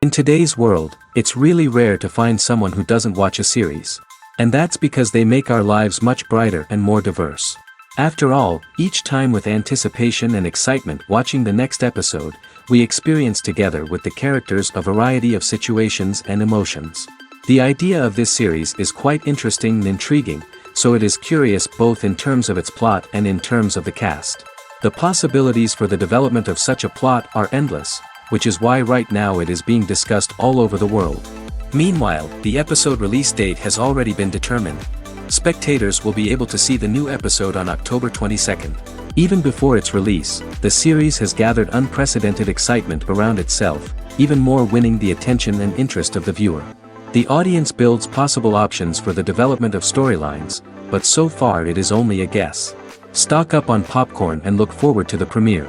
In today's world, it's really rare to find someone who doesn't watch a series. And that's because they make our lives much brighter and more diverse. After all, each time with anticipation and excitement watching the next episode, we experience together with the characters a variety of situations and emotions. The idea of this series is quite interesting and intriguing, so it is curious both in terms of its plot and in terms of the cast. The possibilities for the development of such a plot are endless, which is why right now it is being discussed all over the world. Meanwhile, the episode release date has already been determined. Spectators will be able to see the new episode on October 22nd. Even before its release, the series has gathered unprecedented excitement around itself, even more winning the attention and interest of the viewer. The audience builds possible options for the development of storylines, but so far it is only a guess. Stock up on popcorn and look forward to the premiere.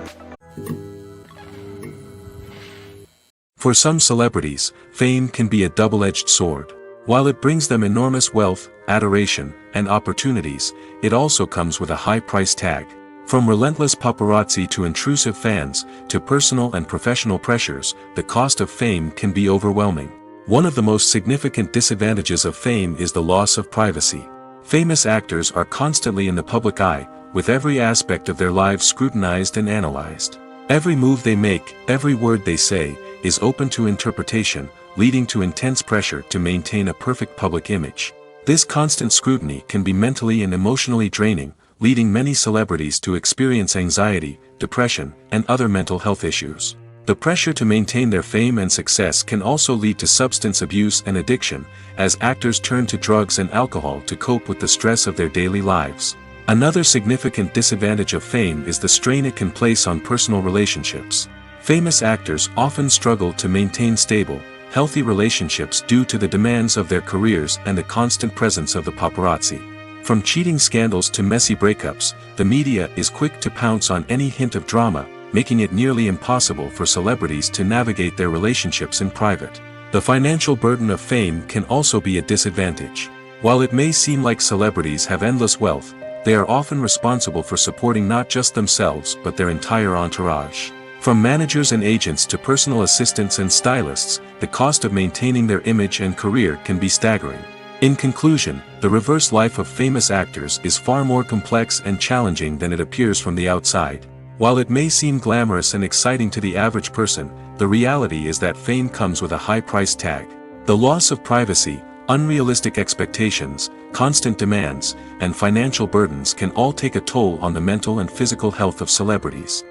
For some celebrities, fame can be a double-edged sword. While it brings them enormous wealth, adoration, and opportunities, it also comes with a high price tag. From relentless paparazzi to intrusive fans, to personal and professional pressures, the cost of fame can be overwhelming. One of the most significant disadvantages of fame is the loss of privacy. Famous actors are constantly in the public eye, with every aspect of their lives scrutinized and analyzed. Every move they make, every word they say, is open to interpretation, leading to intense pressure to maintain a perfect public image. This constant scrutiny can be mentally and emotionally draining, leading many celebrities to experience anxiety, depression, and other mental health issues. The pressure to maintain their fame and success can also lead to substance abuse and addiction, as actors turn to drugs and alcohol to cope with the stress of their daily lives. Another significant disadvantage of fame is the strain it can place on personal relationships. Famous actors often struggle to maintain stable, healthy relationships due to the demands of their careers and the constant presence of the paparazzi. From cheating scandals to messy breakups, the media is quick to pounce on any hint of drama, making it nearly impossible for celebrities to navigate their relationships in private. The financial burden of fame can also be a disadvantage. While it may seem like celebrities have endless wealth, they are often responsible for supporting not just themselves but their entire entourage. From managers and agents to personal assistants and stylists, the cost of maintaining their image and career can be staggering. In conclusion, the reverse life of famous actors is far more complex and challenging than it appears from the outside. While it may seem glamorous and exciting to the average person, the reality is that fame comes with a high price tag. The loss of privacy, unrealistic expectations, constant demands, and financial burdens can all take a toll on the mental and physical health of celebrities.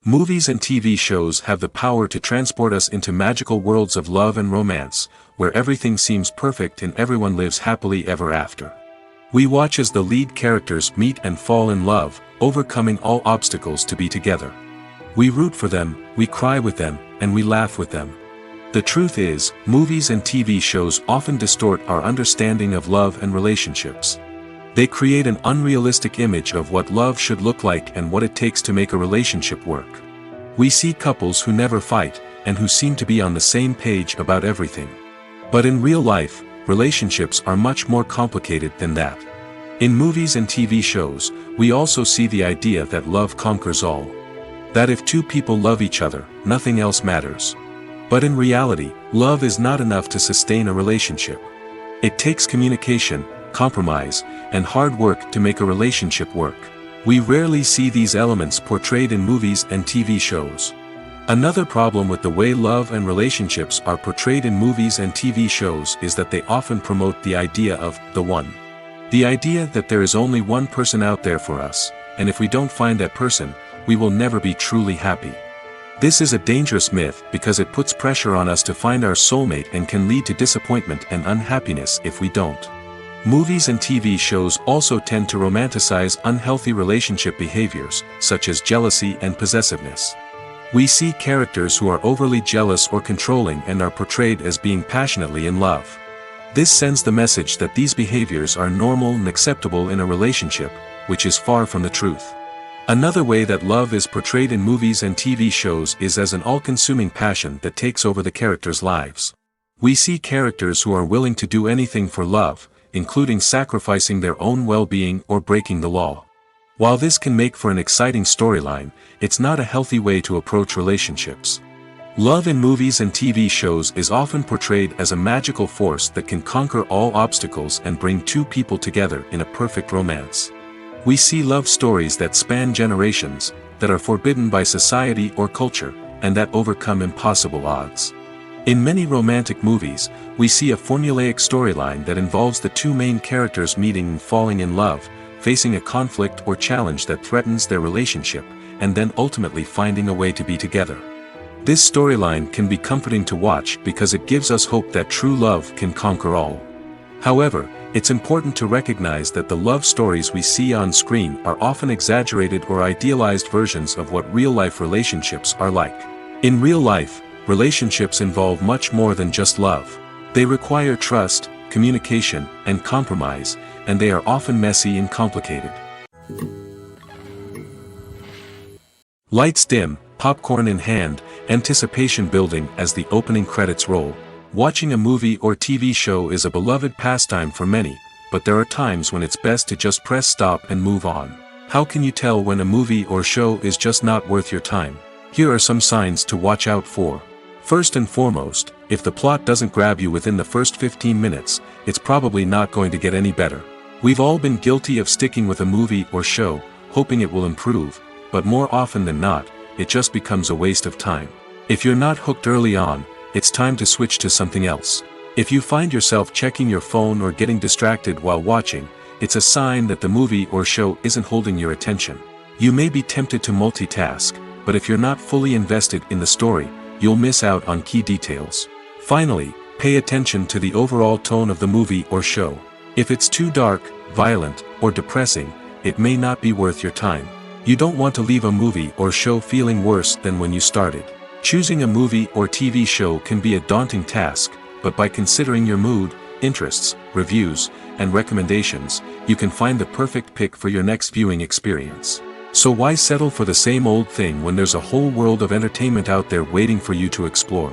Movies and TV shows have the power to transport us into magical worlds of love and romance, where everything seems perfect and everyone lives happily ever after. We watch as the lead characters meet and fall in love, overcoming all obstacles to be together. We root for them, we cry with them, and we laugh with them. The truth is, movies and TV shows often distort our understanding of love and relationships. They create an unrealistic image of what love should look like and what it takes to make a relationship work. We see couples who never fight, and who seem to be on the same page about everything. But in real life, relationships are much more complicated than that. In movies and TV shows, we also see the idea that love conquers all. That if two people love each other, nothing else matters. But in reality, love is not enough to sustain a relationship. It takes communication, compromise, and hard work to make a relationship work. We rarely see these elements portrayed in movies and TV shows. Another problem with the way love and relationships are portrayed in movies and TV shows is that they often promote the idea of the one. The idea that there is only one person out there for us, and if we don't find that person, we will never be truly happy. This is a dangerous myth because it puts pressure on us to find our soulmate and can lead to disappointment and unhappiness if we don't. Movies and TV shows also tend to romanticize unhealthy relationship behaviors, such as jealousy and possessiveness. We see characters who are overly jealous or controlling and are portrayed as being passionately in love. This sends the message that these behaviors are normal and acceptable in a relationship, which is far from the truth. Another way that love is portrayed in movies and TV shows is as an all-consuming passion that takes over the characters' lives. We see characters who are willing to do anything for love, including sacrificing their own well-being or breaking the law. While this can make for an exciting storyline, it's not a healthy way to approach relationships. Love in movies and TV shows is often portrayed as a magical force that can conquer all obstacles and bring two people together in a perfect romance. We see love stories that span generations, that are forbidden by society or culture, and that overcome impossible odds. In many romantic movies, we see a formulaic storyline that involves the two main characters meeting and falling in love, facing a conflict or challenge that threatens their relationship, and then ultimately finding a way to be together. This storyline can be comforting to watch because it gives us hope that true love can conquer all. However, it's important to recognize that the love stories we see on screen are often exaggerated or idealized versions of what real-life relationships are like. In real life, relationships involve much more than just love. They require trust, communication, and compromise, and they are often messy and complicated. Lights dim, popcorn in hand, anticipation building as the opening credits roll. Watching a movie or TV show is a beloved pastime for many, but there are times when it's best to just press stop and move on. How can you tell when a movie or show is just not worth your time? Here are some signs to watch out for. First and foremost, if the plot doesn't grab you within the first 15 minutes, it's probably not going to get any better. We've all been guilty of sticking with a movie or show, hoping it will improve, but more often than not, it just becomes a waste of time. If you're not hooked early on, it's time to switch to something else. If you find yourself checking your phone or getting distracted while watching, it's a sign that the movie or show isn't holding your attention. You may be tempted to multitask, but if you're not fully invested in the story, you'll miss out on key details. Finally, pay attention to the overall tone of the movie or show. If it's too dark, violent, or depressing, it may not be worth your time. You don't want to leave a movie or show feeling worse than when you started. Choosing a movie or TV show can be a daunting task, but by considering your mood, interests, reviews, and recommendations, you can find the perfect pick for your next viewing experience. So why settle for the same old thing when there's a whole world of entertainment out there waiting for you to explore?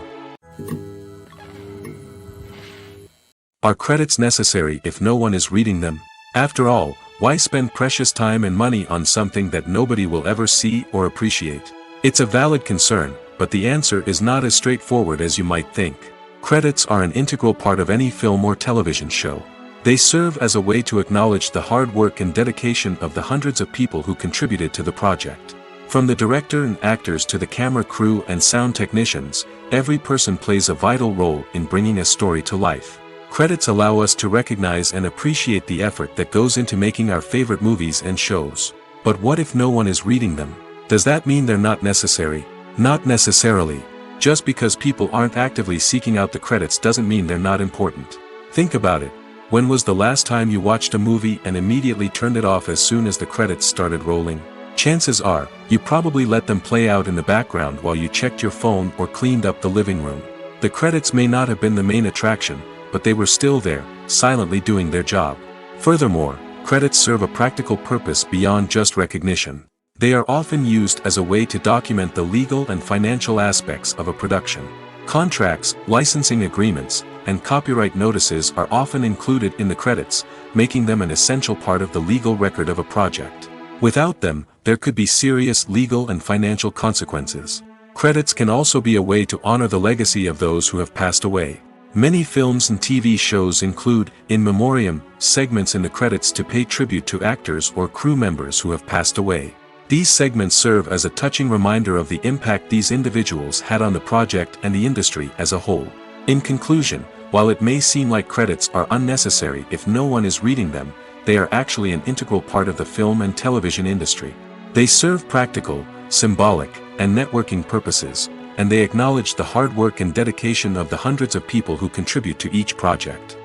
Are credits necessary if no one is reading them? After all, why spend precious time and money on something that nobody will ever see or appreciate? It's a valid concern, but the answer is not as straightforward as you might think. Credits are an integral part of any film or television show. They serve as a way to acknowledge the hard work and dedication of the hundreds of people who contributed to the project. From the director and actors to the camera crew and sound technicians, every person plays a vital role in bringing a story to life. Credits allow us to recognize and appreciate the effort that goes into making our favorite movies and shows. But what if no one is reading them? Does that mean they're not necessary? Not necessarily. Just because people aren't actively seeking out the credits doesn't mean they're not important. Think about it. When was the last time you watched a movie and immediately turned it off as soon as the credits started rolling? Chances are, you probably let them play out in the background while you checked your phone or cleaned up the living room. The credits may not have been the main attraction, but they were still there, silently doing their job. Furthermore, credits serve a practical purpose beyond just recognition. They are often used as a way to document the legal and financial aspects of a production. Contracts, licensing agreements, and copyright notices are often included in the credits, making them an essential part of the legal record of a project. Without them, there could be serious legal and financial consequences. Credits can also be a way to honor the legacy of those who have passed away. Many films and TV shows include, in memoriam, segments in the credits to pay tribute to actors or crew members who have passed away. These segments serve as a touching reminder of the impact these individuals had on the project and the industry as a whole. In conclusion, while it may seem like credits are unnecessary if no one is reading them, they are actually an integral part of the film and television industry. They serve practical, symbolic, and networking purposes, and they acknowledge the hard work and dedication of the hundreds of people who contribute to each project.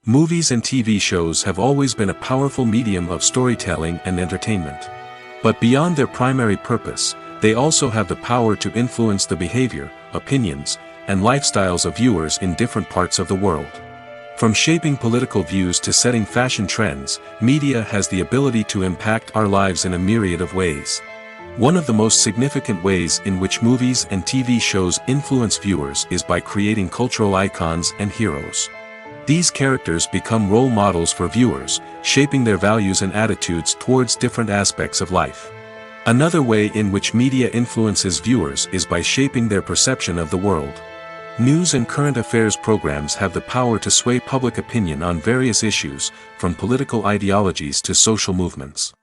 Movies and TV shows have always been a powerful medium of storytelling and entertainment. But beyond their primary purpose, they also have the power to influence the behavior, opinions, and lifestyles of viewers in different parts of the world. From shaping political views to setting fashion trends, media has the ability to impact our lives in a myriad of ways. One of the most significant ways in which movies and TV shows influence viewers is by creating cultural icons and heroes. These characters become role models for viewers, shaping their values and attitudes towards different aspects of life. Another way in which media influences viewers is by shaping their perception of the world. News and current affairs programs have the power to sway public opinion on various issues, from political ideologies to social movements.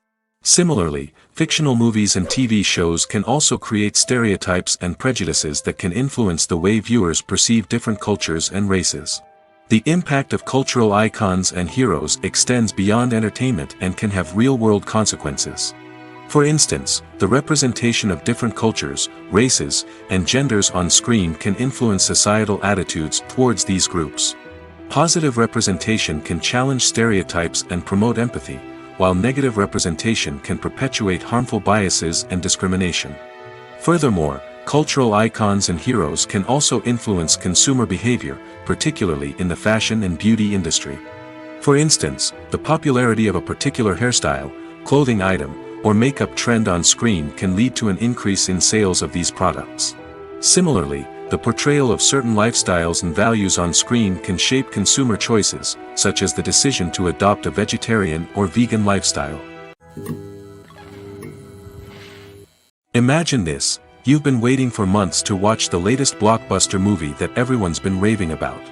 Similarly, fictional movies and TV shows can also create stereotypes and prejudices that can influence the way viewers perceive different cultures and races. The impact of cultural icons and heroes extends beyond entertainment and can have real-world consequences. For instance, the representation of different cultures, races, and genders on screen can influence societal attitudes towards these groups. Positive representation can challenge stereotypes and promote empathy, while negative representation can perpetuate harmful biases and discrimination. Furthermore, cultural icons and heroes can also influence consumer behavior, particularly in the fashion and beauty industry. For instance, the popularity of a particular hairstyle, clothing item, or makeup trend on screen can lead to an increase in sales of these products. Similarly, the portrayal of certain lifestyles and values on screen can shape consumer choices, such as the decision to adopt a vegetarian or vegan lifestyle. Imagine this: you've been waiting for months to watch the latest blockbuster movie that everyone's been raving about.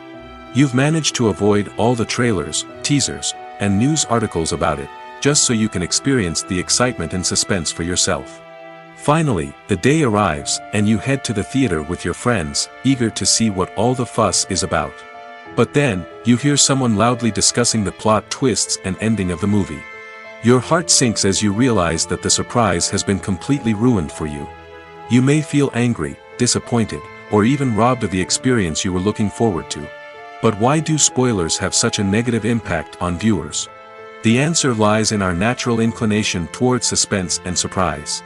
You've managed to avoid all the trailers, teasers, and news articles about it, just so you can experience the excitement and suspense for yourself. Finally, the day arrives, and you head to the theater with your friends, eager to see what all the fuss is about. But then, you hear someone loudly discussing the plot twists and ending of the movie. Your heart sinks as you realize that the surprise has been completely ruined for you. You may feel angry, disappointed, or even robbed of the experience you were looking forward to. But why do spoilers have such a negative impact on viewers? The answer lies in our natural inclination towards suspense and surprise.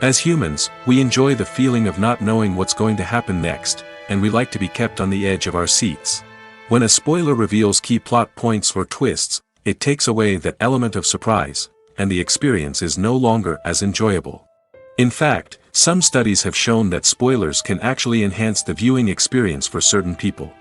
As humans, we enjoy the feeling of not knowing what's going to happen next, and we like to be kept on the edge of our seats. When a spoiler reveals key plot points or twists, it takes away that element of surprise, and the experience is no longer as enjoyable. In fact, some studies have shown that spoilers can actually enhance the viewing experience for certain people.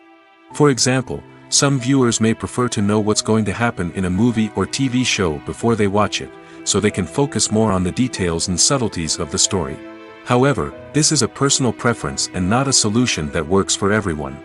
For example, some viewers may prefer to know what's going to happen in a movie or TV show before they watch it, so they can focus more on the details and subtleties of the story. However, this is a personal preference and not a solution that works for everyone.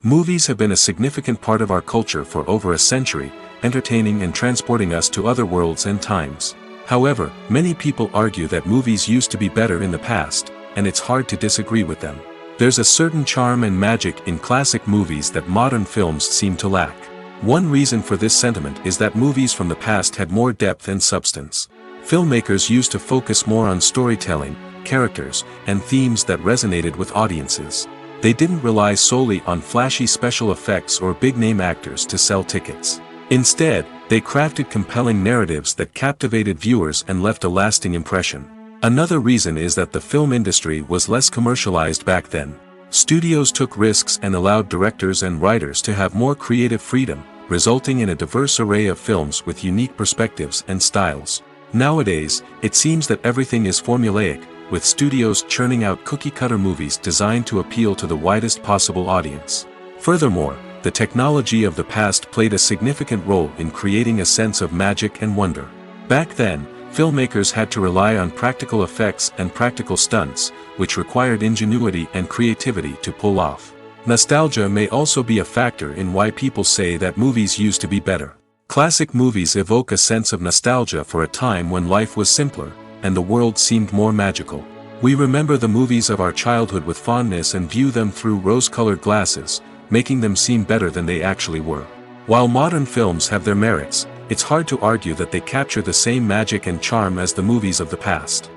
Movies have been a significant part of our culture for over a century, entertaining and transporting us to other worlds and times. However, many people argue that movies used to be better in the past, and it's hard to disagree with them. There's a certain charm and magic in classic movies that modern films seem to lack. One reason for this sentiment is that movies from the past had more depth and substance. Filmmakers used to focus more on storytelling, characters, and themes that resonated with audiences. They didn't rely solely on flashy special effects or big-name actors to sell tickets. Instead, they crafted compelling narratives that captivated viewers and left a lasting impression. Another reason is that the film industry was less commercialized back then. Studios took risks and allowed directors and writers to have more creative freedom, resulting in a diverse array of films with unique perspectives and styles. Nowadays, it seems that everything is formulaic, with studios churning out cookie-cutter movies designed to appeal to the widest possible audience. Furthermore, the technology of the past played a significant role in creating a sense of magic and wonder. Back then, filmmakers had to rely on practical effects and practical stunts, which required ingenuity and creativity to pull off. Nostalgia may also be a factor in why people say that movies used to be better. Classic movies evoke a sense of nostalgia for a time when life was simpler, and the world seemed more magical. We remember the movies of our childhood with fondness and view them through rose-colored glasses, making them seem better than they actually were. While modern films have their merits, it's hard to argue that they capture the same magic and charm as the movies of the past.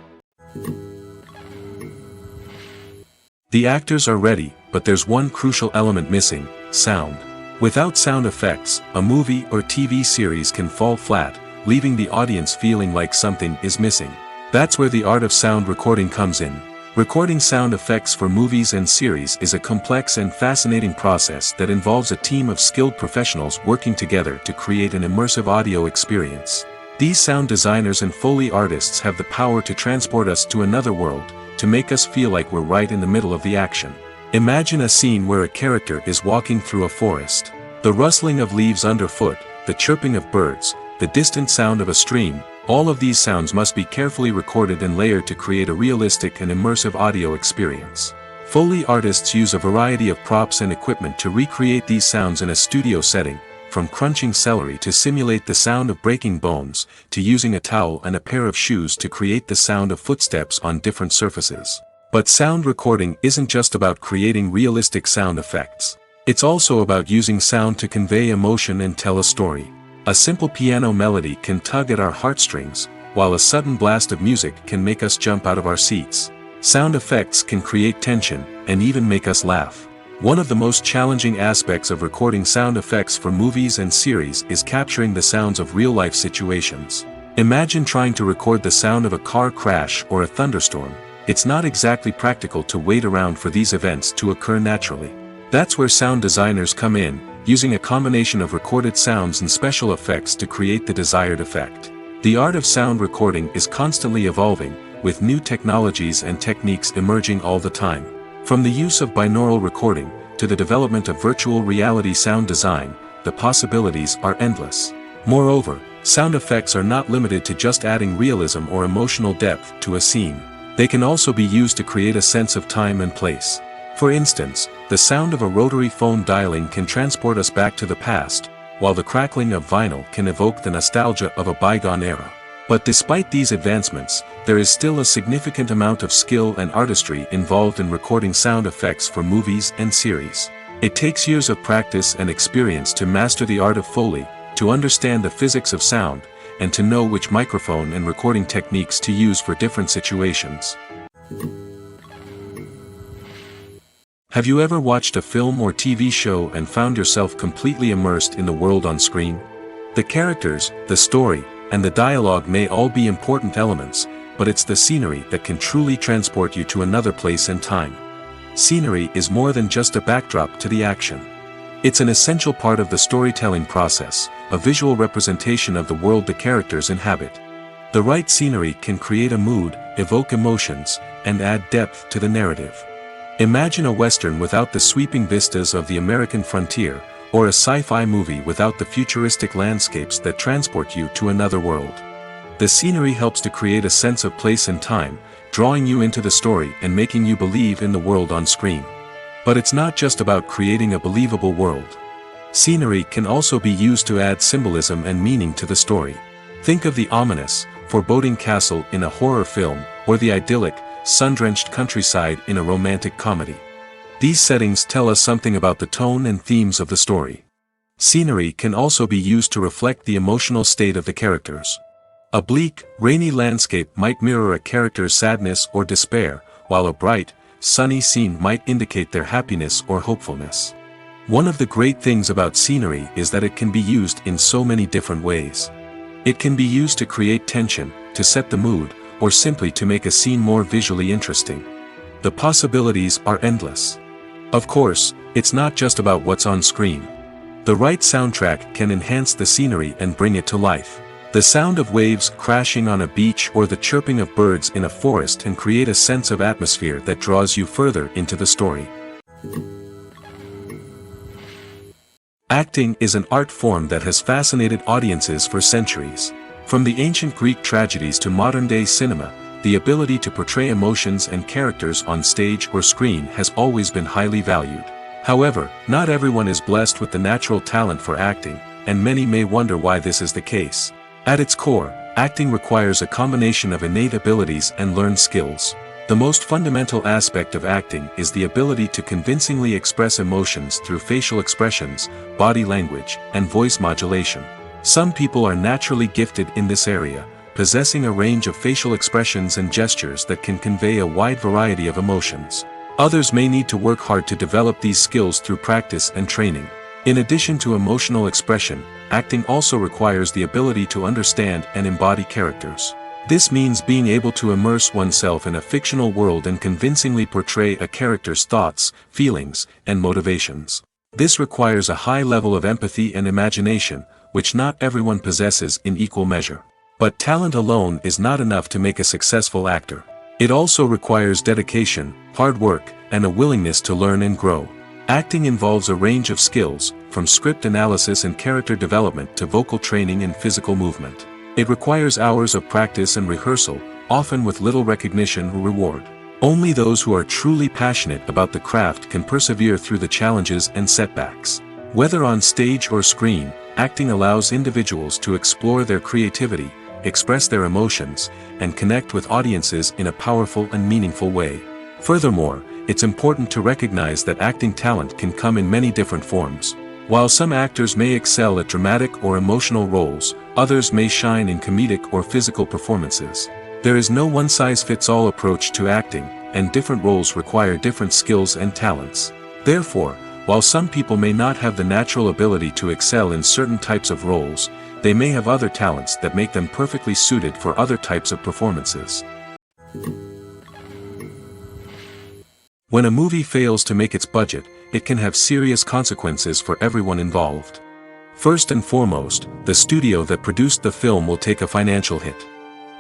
The actors are ready, but there's one crucial element missing: sound. Without sound effects, a movie or TV series can fall flat, leaving the audience feeling like something is missing. That's where the art of sound recording comes in. Recording sound effects for movies and series is a complex and fascinating process that involves a team of skilled professionals working together to create an immersive audio experience. These sound designers and Foley artists have the power to transport us to another world, to make us feel like we're right in the middle of the action. Imagine a scene where a character is walking through a forest. The rustling of leaves underfoot, the chirping of birds, the distant sound of a stream, all of these sounds must be carefully recorded and layered to create a realistic and immersive audio experience. Foley artists use a variety of props and equipment to recreate these sounds in a studio setting, from crunching celery to simulate the sound of breaking bones, to using a towel and a pair of shoes to create the sound of footsteps on different surfaces. But sound recording isn't just about creating realistic sound effects. It's also about using sound to convey emotion and tell a story. A simple piano melody can tug at our heartstrings, while a sudden blast of music can make us jump out of our seats. Sound effects can create tension, and even make us laugh. One of the most challenging aspects of recording sound effects for movies and series is capturing the sounds of real-life situations. Imagine trying to record the sound of a car crash or a thunderstorm. It's not exactly practical to wait around for these events to occur naturally. That's where sound designers come in, using a combination of recorded sounds and special effects to create the desired effect. The art of sound recording is constantly evolving, with new technologies and techniques emerging all the time. From the use of binaural recording, to the development of virtual reality sound design, the possibilities are endless. Moreover, sound effects are not limited to just adding realism or emotional depth to a scene. They can also be used to create a sense of time and place. For instance, the sound of a rotary phone dialing can transport us back to the past, while the crackling of vinyl can evoke the nostalgia of a bygone era. But despite these advancements, there is still a significant amount of skill and artistry involved in recording sound effects for movies and series. It takes years of practice and experience to master the art of Foley, to understand the physics of sound, and to know which microphone and recording techniques to use for different situations. Have you ever watched a film or TV show and found yourself completely immersed in the world on screen? The characters, the story, and the dialogue may all be important elements, but it's the scenery that can truly transport you to another place and time. Scenery is more than just a backdrop to the action. It's an essential part of the storytelling process, a visual representation of the world the characters inhabit. The right scenery can create a mood, evoke emotions, and add depth to the narrative. Imagine a Western without the sweeping vistas of the American frontier, or a sci-fi movie without the futuristic landscapes that transport you to another world. The scenery helps to create a sense of place and time, drawing you into the story and making you believe in the world on screen. But it's not just about creating a believable world. Scenery can also be used to add symbolism and meaning to the story. Think of the ominous, foreboding castle in a horror film, or the idyllic, sun-drenched countryside in a romantic comedy. These settings tell us something about the tone and themes of the story. Scenery can also be used to reflect the emotional state of the characters. A bleak, rainy landscape might mirror a character's sadness or despair, while a bright, sunny scene might indicate their happiness or hopefulness. One of the great things about scenery is that it can be used in so many different ways. It can be used to create tension, to set the mood, or simply to make a scene more visually interesting. The possibilities are endless. Of course, it's not just about what's on screen. The right soundtrack can enhance the scenery and bring it to life. The sound of waves crashing on a beach or the chirping of birds in a forest can create a sense of atmosphere that draws you further into the story. Acting is an art form that has fascinated audiences for centuries. From the ancient Greek tragedies to modern-day cinema, the ability to portray emotions and characters on stage or screen has always been highly valued. However, not everyone is blessed with the natural talent for acting, and many may wonder why this is the case. At its core, acting requires a combination of innate abilities and learned skills. The most fundamental aspect of acting is the ability to convincingly express emotions through facial expressions, body language, and voice modulation. Some people are naturally gifted in this area, possessing a range of facial expressions and gestures that can convey a wide variety of emotions. Others may need to work hard to develop these skills through practice and training. In addition to emotional expression, acting also requires the ability to understand and embody characters. This means being able to immerse oneself in a fictional world and convincingly portray a character's thoughts, feelings, and motivations. This requires a high level of empathy and imagination, which not everyone possesses in equal measure. But talent alone is not enough to make a successful actor. It also requires dedication, hard work, and a willingness to learn and grow. Acting involves a range of skills, from script analysis and character development to vocal training and physical movement. It requires hours of practice and rehearsal, often with little recognition or reward. Only those who are truly passionate about the craft can persevere through the challenges and setbacks. Whether on stage or screen, acting allows individuals to explore their creativity, express their emotions, and connect with audiences in a powerful and meaningful way. Furthermore, it's important to recognize that acting talent can come in many different forms. While some actors may excel at dramatic or emotional roles, others may shine in comedic or physical performances. There is no one-size-fits-all approach to acting, and different roles require different skills and talents. Therefore, while some people may not have the natural ability to excel in certain types of roles, they may have other talents that make them perfectly suited for other types of performances. When a movie fails to make its budget, it can have serious consequences for everyone involved. First and foremost, the studio that produced the film will take a financial hit.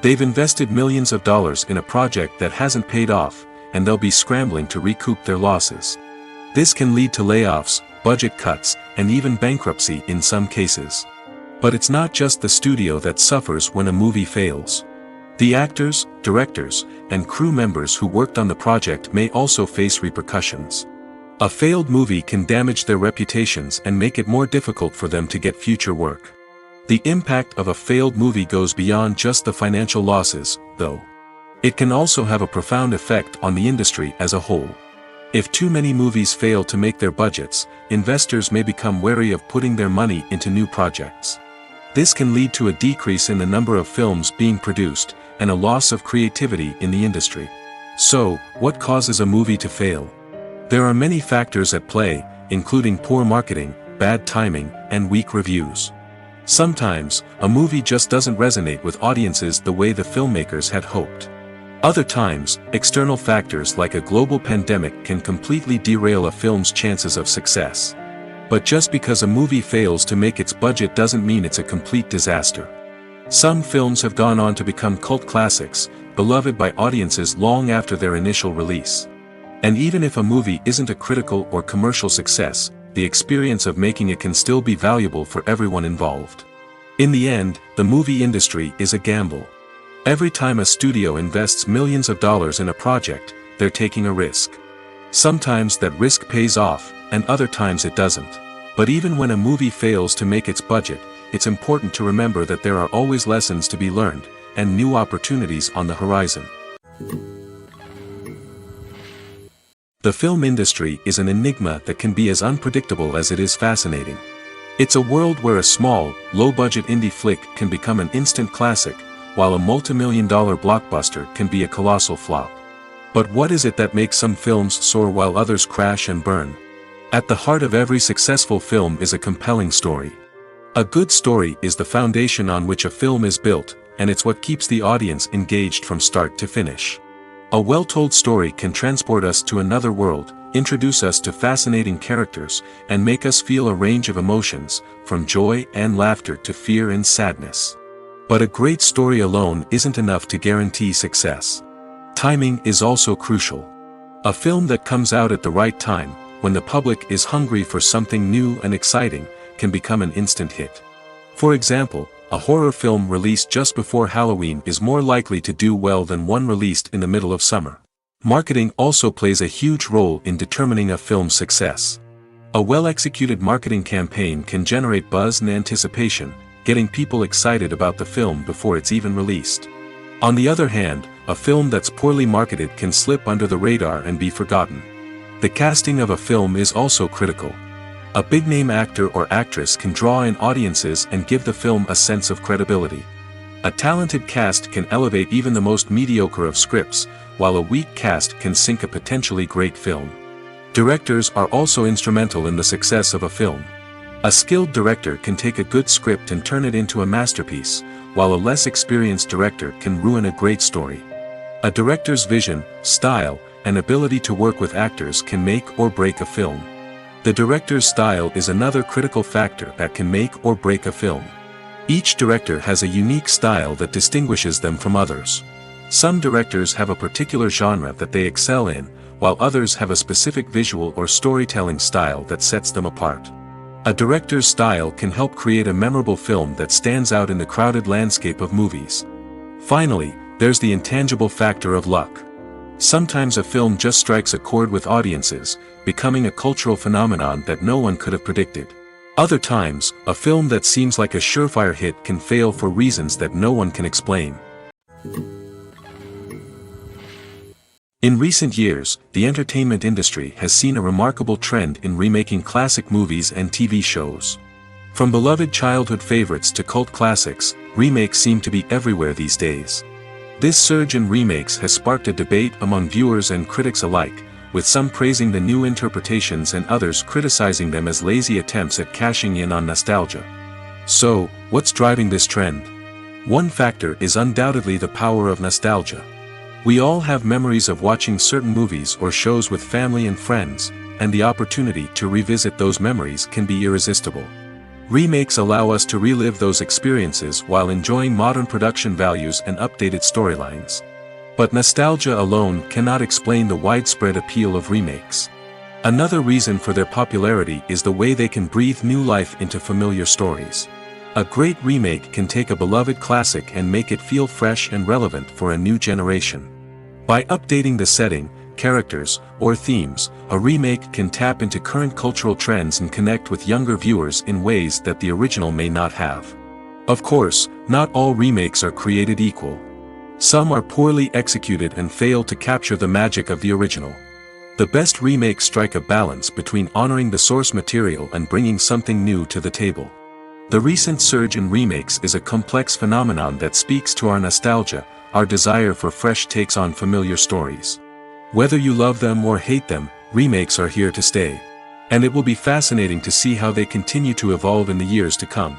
They've invested millions of dollars in a project that hasn't paid off, and they'll be scrambling to recoup their losses. This can lead to layoffs, budget cuts, and even bankruptcy in some cases. But it's not just the studio that suffers when a movie fails. The actors, directors, and crew members who worked on the project may also face repercussions. A failed movie can damage their reputations and make it more difficult for them to get future work. The impact of a failed movie goes beyond just the financial losses, though. It can also have a profound effect on the industry as a whole. If too many movies fail to make their budgets, investors may become wary of putting their money into new projects. This can lead to a decrease in the number of films being produced, and a loss of creativity in the industry. So, what causes a movie to fail? There are many factors at play, including poor marketing, bad timing, and weak reviews. Sometimes, a movie just doesn't resonate with audiences the way the filmmakers had hoped. Other times, external factors like a global pandemic can completely derail a film's chances of success. But just because a movie fails to make its budget doesn't mean it's a complete disaster. Some films have gone on to become cult classics, beloved by audiences long after their initial release. And even if a movie isn't a critical or commercial success, the experience of making it can still be valuable for everyone involved. In the end, the movie industry is a gamble. Every time a studio invests millions of dollars in a project, they're taking a risk. Sometimes that risk pays off, and other times it doesn't. But even when a movie fails to make its budget, it's important to remember that there are always lessons to be learned, and new opportunities on the horizon. The film industry is an enigma that can be as unpredictable as it is fascinating. It's a world where a small, low-budget indie flick can become an instant classic, while a multi-million-dollar blockbuster can be a colossal flop. But what is it that makes some films soar while others crash and burn? At the heart of every successful film is a compelling story. A good story is the foundation on which a film is built, and it's what keeps the audience engaged from start to finish. A well-told story can transport us to another world, introduce us to fascinating characters, and make us feel a range of emotions, from joy and laughter to fear and sadness. But a great story alone isn't enough to guarantee success. Timing is also crucial. A film that comes out at the right time, when the public is hungry for something new and exciting, can become an instant hit. For example, a horror film released just before Halloween is more likely to do well than one released in the middle of summer. Marketing also plays a huge role in determining a film's success. A well-executed marketing campaign can generate buzz and anticipation, getting people excited about the film before it's even released. On the other hand, a film that's poorly marketed can slip under the radar and be forgotten. The casting of a film is also critical. A big-name actor or actress can draw in audiences and give the film a sense of credibility. A talented cast can elevate even the most mediocre of scripts, while a weak cast can sink a potentially great film. Directors are also instrumental in the success of a film. A skilled director can take a good script and turn it into a masterpiece, while a less experienced director can ruin a great story. A director's vision, style, and ability to work with actors can make or break a film. The director's style is another critical factor that can make or break a film. Each director has a unique style that distinguishes them from others. Some directors have a particular genre that they excel in, while others have a specific visual or storytelling style that sets them apart. A director's style can help create a memorable film that stands out in the crowded landscape of movies. Finally, there's the intangible factor of luck. Sometimes a film just strikes a chord with audiences, becoming a cultural phenomenon that no one could have predicted. Other times, a film that seems like a surefire hit can fail for reasons that no one can explain. In recent years, the entertainment industry has seen a remarkable trend in remaking classic movies and TV shows. From beloved childhood favorites to cult classics, remakes seem to be everywhere these days. This surge in remakes has sparked a debate among viewers and critics alike, with some praising the new interpretations and others criticizing them as lazy attempts at cashing in on nostalgia. So, what's driving this trend? One factor is undoubtedly the power of nostalgia. We all have memories of watching certain movies or shows with family and friends, and the opportunity to revisit those memories can be irresistible. Remakes allow us to relive those experiences while enjoying modern production values and updated storylines. But nostalgia alone cannot explain the widespread appeal of remakes. Another reason for their popularity is the way they can breathe new life into familiar stories. A great remake can take a beloved classic and make it feel fresh and relevant for a new generation. By updating the setting, characters, or themes, a remake can tap into current cultural trends and connect with younger viewers in ways that the original may not have. Of course, not all remakes are created equal. Some are poorly executed and fail to capture the magic of the original. The best remakes strike a balance between honoring the source material and bringing something new to the table. The recent surge in remakes is a complex phenomenon that speaks to our nostalgia, our desire for fresh takes on familiar stories. Whether you love them or hate them, remakes are here to stay. And it will be fascinating to see how they continue to evolve in the years to come.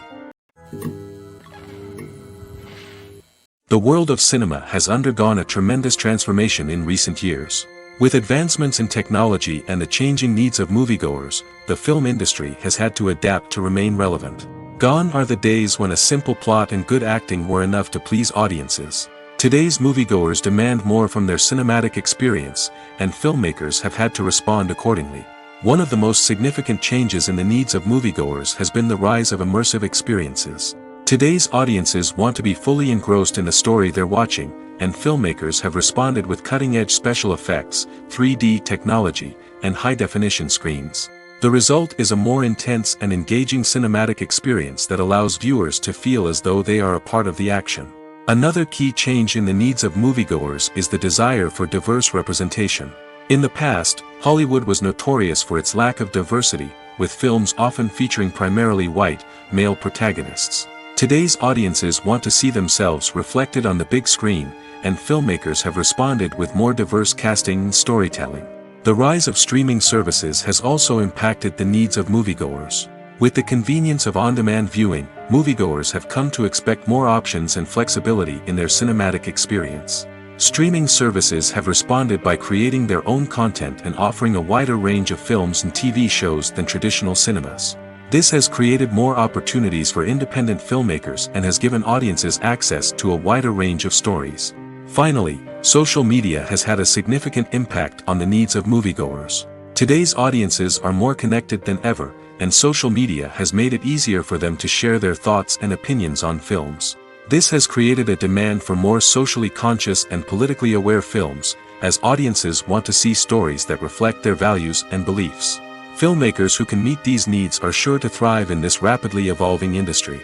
The world of cinema has undergone a tremendous transformation in recent years. With advancements in technology and the changing needs of moviegoers, the film industry has had to adapt to remain relevant. Gone are the days when a simple plot and good acting were enough to please audiences. Today's moviegoers demand more from their cinematic experience, and filmmakers have had to respond accordingly. One of the most significant changes in the needs of moviegoers has been the rise of immersive experiences. Today's audiences want to be fully engrossed in the story they're watching, and filmmakers have responded with cutting-edge special effects, 3D technology, and high-definition screens. The result is a more intense and engaging cinematic experience that allows viewers to feel as though they are a part of the action. Another key change in the needs of moviegoers is the desire for diverse representation. In the past, Hollywood was notorious for its lack of diversity, with films often featuring primarily white, male protagonists. Today's audiences want to see themselves reflected on the big screen, and filmmakers have responded with more diverse casting and storytelling. The rise of streaming services has also impacted the needs of moviegoers. With the convenience of on-demand viewing, moviegoers have come to expect more options and flexibility in their cinematic experience. Streaming services have responded by creating their own content and offering a wider range of films and TV shows than traditional cinemas. This has created more opportunities for independent filmmakers and has given audiences access to a wider range of stories. Finally, social media has had a significant impact on the needs of moviegoers. Today's audiences are more connected than ever, and social media has made it easier for them to share their thoughts and opinions on films. This has created a demand for more socially conscious and politically aware films, as audiences want to see stories that reflect their values and beliefs. Filmmakers who can meet these needs are sure to thrive in this rapidly evolving industry.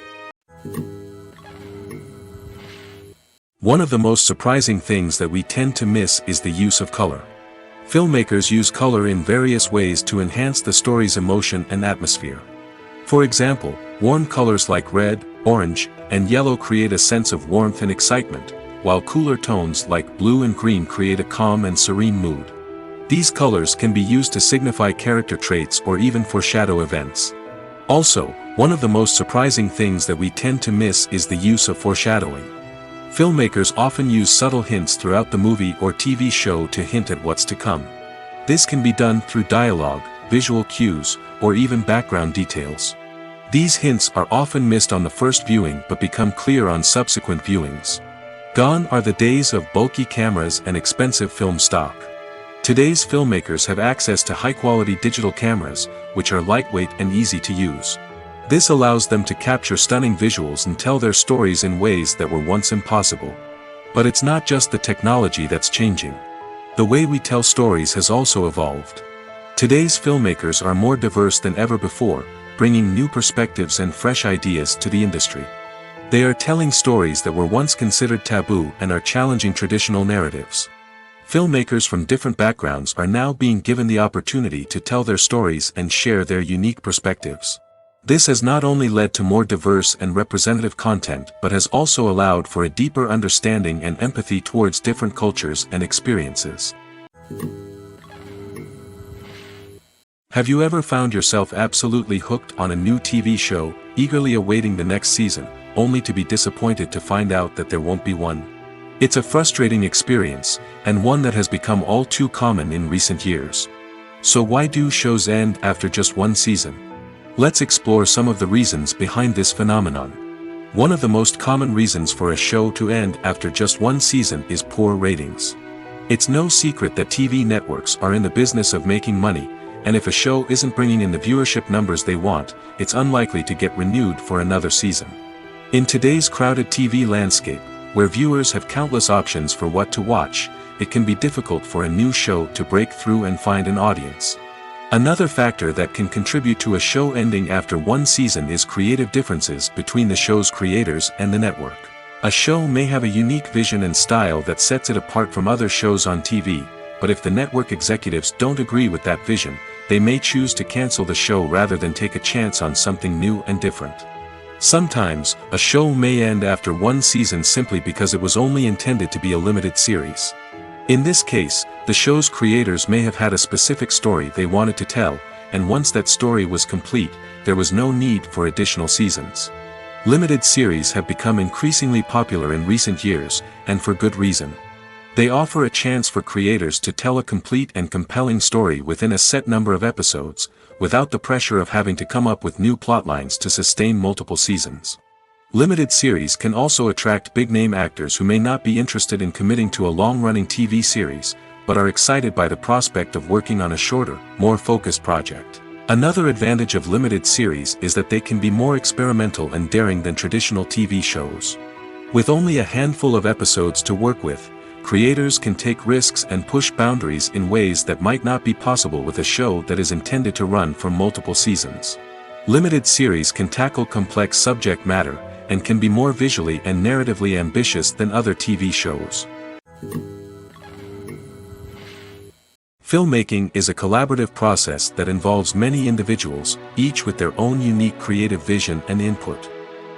One of the most surprising things that we tend to miss is the use of color. Filmmakers use color in various ways to enhance the story's emotion and atmosphere. For example, warm colors like red, orange, and yellow create a sense of warmth and excitement, while cooler tones like blue and green create a calm and serene mood. These colors can be used to signify character traits or even foreshadow events. Also, one of the most surprising things that we tend to miss is the use of foreshadowing. Filmmakers often use subtle hints throughout the movie or TV show to hint at what's to come. This can be done through dialogue, visual cues, or even background details. These hints are often missed on the first viewing but become clear on subsequent viewings. Gone are the days of bulky cameras and expensive film stock. Today's filmmakers have access to high-quality digital cameras, which are lightweight and easy to use. This allows them to capture stunning visuals and tell their stories in ways that were once impossible. But it's not just the technology that's changing. The way we tell stories has also evolved. Today's filmmakers are more diverse than ever before, bringing new perspectives and fresh ideas to the industry. They are telling stories that were once considered taboo and are challenging traditional narratives. Filmmakers from different backgrounds are now being given the opportunity to tell their stories and share their unique perspectives. This has not only led to more diverse and representative content but has also allowed for a deeper understanding and empathy towards different cultures and experiences. Have you ever found yourself absolutely hooked on a new TV show, eagerly awaiting the next season, only to be disappointed to find out that there won't be one? It's a frustrating experience, and one that has become all too common in recent years. So why do shows end after just one season? Let's explore some of the reasons behind this phenomenon. One of the most common reasons for a show to end after just one season is poor ratings. It's no secret that TV networks are in the business of making money, and if a show isn't bringing in the viewership numbers they want, it's unlikely to get renewed for another season. In today's crowded TV landscape, where viewers have countless options for what to watch, it can be difficult for a new show to break through and find an audience. Another factor that can contribute to a show ending after one season is creative differences between the show's creators and the network. A show may have a unique vision and style that sets it apart from other shows on TV, but if the network executives don't agree with that vision, they may choose to cancel the show rather than take a chance on something new and different. Sometimes, a show may end after one season simply because it was only intended to be a limited series. In this case, the show's creators may have had a specific story they wanted to tell, and once that story was complete, there was no need for additional seasons. Limited series have become increasingly popular in recent years, and for good reason. They offer a chance for creators to tell a complete and compelling story within a set number of episodes, without the pressure of having to come up with new plotlines to sustain multiple seasons. Limited series can also attract big-name actors who may not be interested in committing to a long-running TV series, but are excited by the prospect of working on a shorter, more focused project. Another advantage of limited series is that they can be more experimental and daring than traditional TV shows. With only a handful of episodes to work with, creators can take risks and push boundaries in ways that might not be possible with a show that is intended to run for multiple seasons. Limited series can tackle complex subject matter, and can be more visually and narratively ambitious than other TV shows. Filmmaking is a collaborative process that involves many individuals, each with their own unique creative vision and input.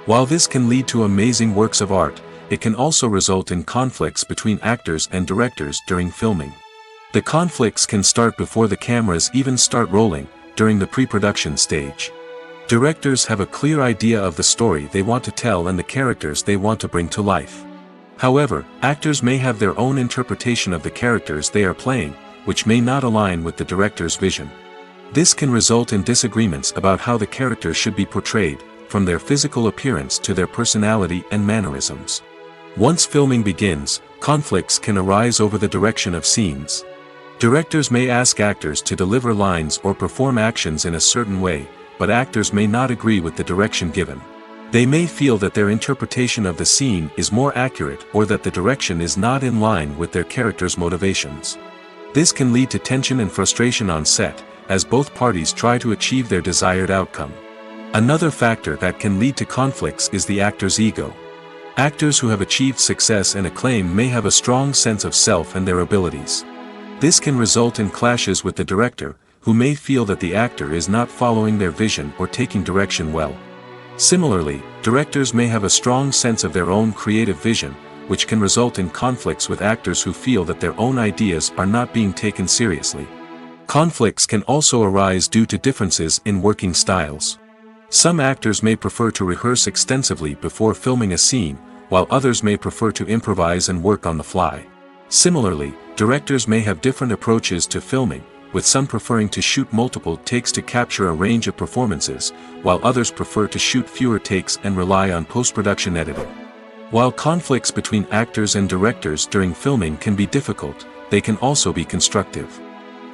While this can lead to amazing works of art, it can also result in conflicts between actors and directors during filming. The conflicts can start before the cameras even start rolling, during the pre-production stage. Directors have a clear idea of the story they want to tell and the characters they want to bring to life. However, actors may have their own interpretation of the characters they are playing, which may not align with the director's vision. This can result in disagreements about how the characters should be portrayed, from their physical appearance to their personality and mannerisms. Once filming begins, conflicts can arise over the direction of scenes. Directors may ask actors to deliver lines or perform actions in a certain way, but actors may not agree with the direction given. They may feel that their interpretation of the scene is more accurate or that the direction is not in line with their character's motivations. This can lead to tension and frustration on set, as both parties try to achieve their desired outcome. Another factor that can lead to conflicts is the actor's ego. Actors who have achieved success and acclaim may have a strong sense of self and their abilities. This can result in clashes with the director, who may feel that the actor is not following their vision or taking direction well. Similarly, directors may have a strong sense of their own creative vision, which can result in conflicts with actors who feel that their own ideas are not being taken seriously. Conflicts can also arise due to differences in working styles. Some actors may prefer to rehearse extensively before filming a scene, while others may prefer to improvise and work on the fly. Similarly, directors may have different approaches to filming, with some preferring to shoot multiple takes to capture a range of performances, while others prefer to shoot fewer takes and rely on post-production editing. While conflicts between actors and directors during filming can be difficult, they can also be constructive.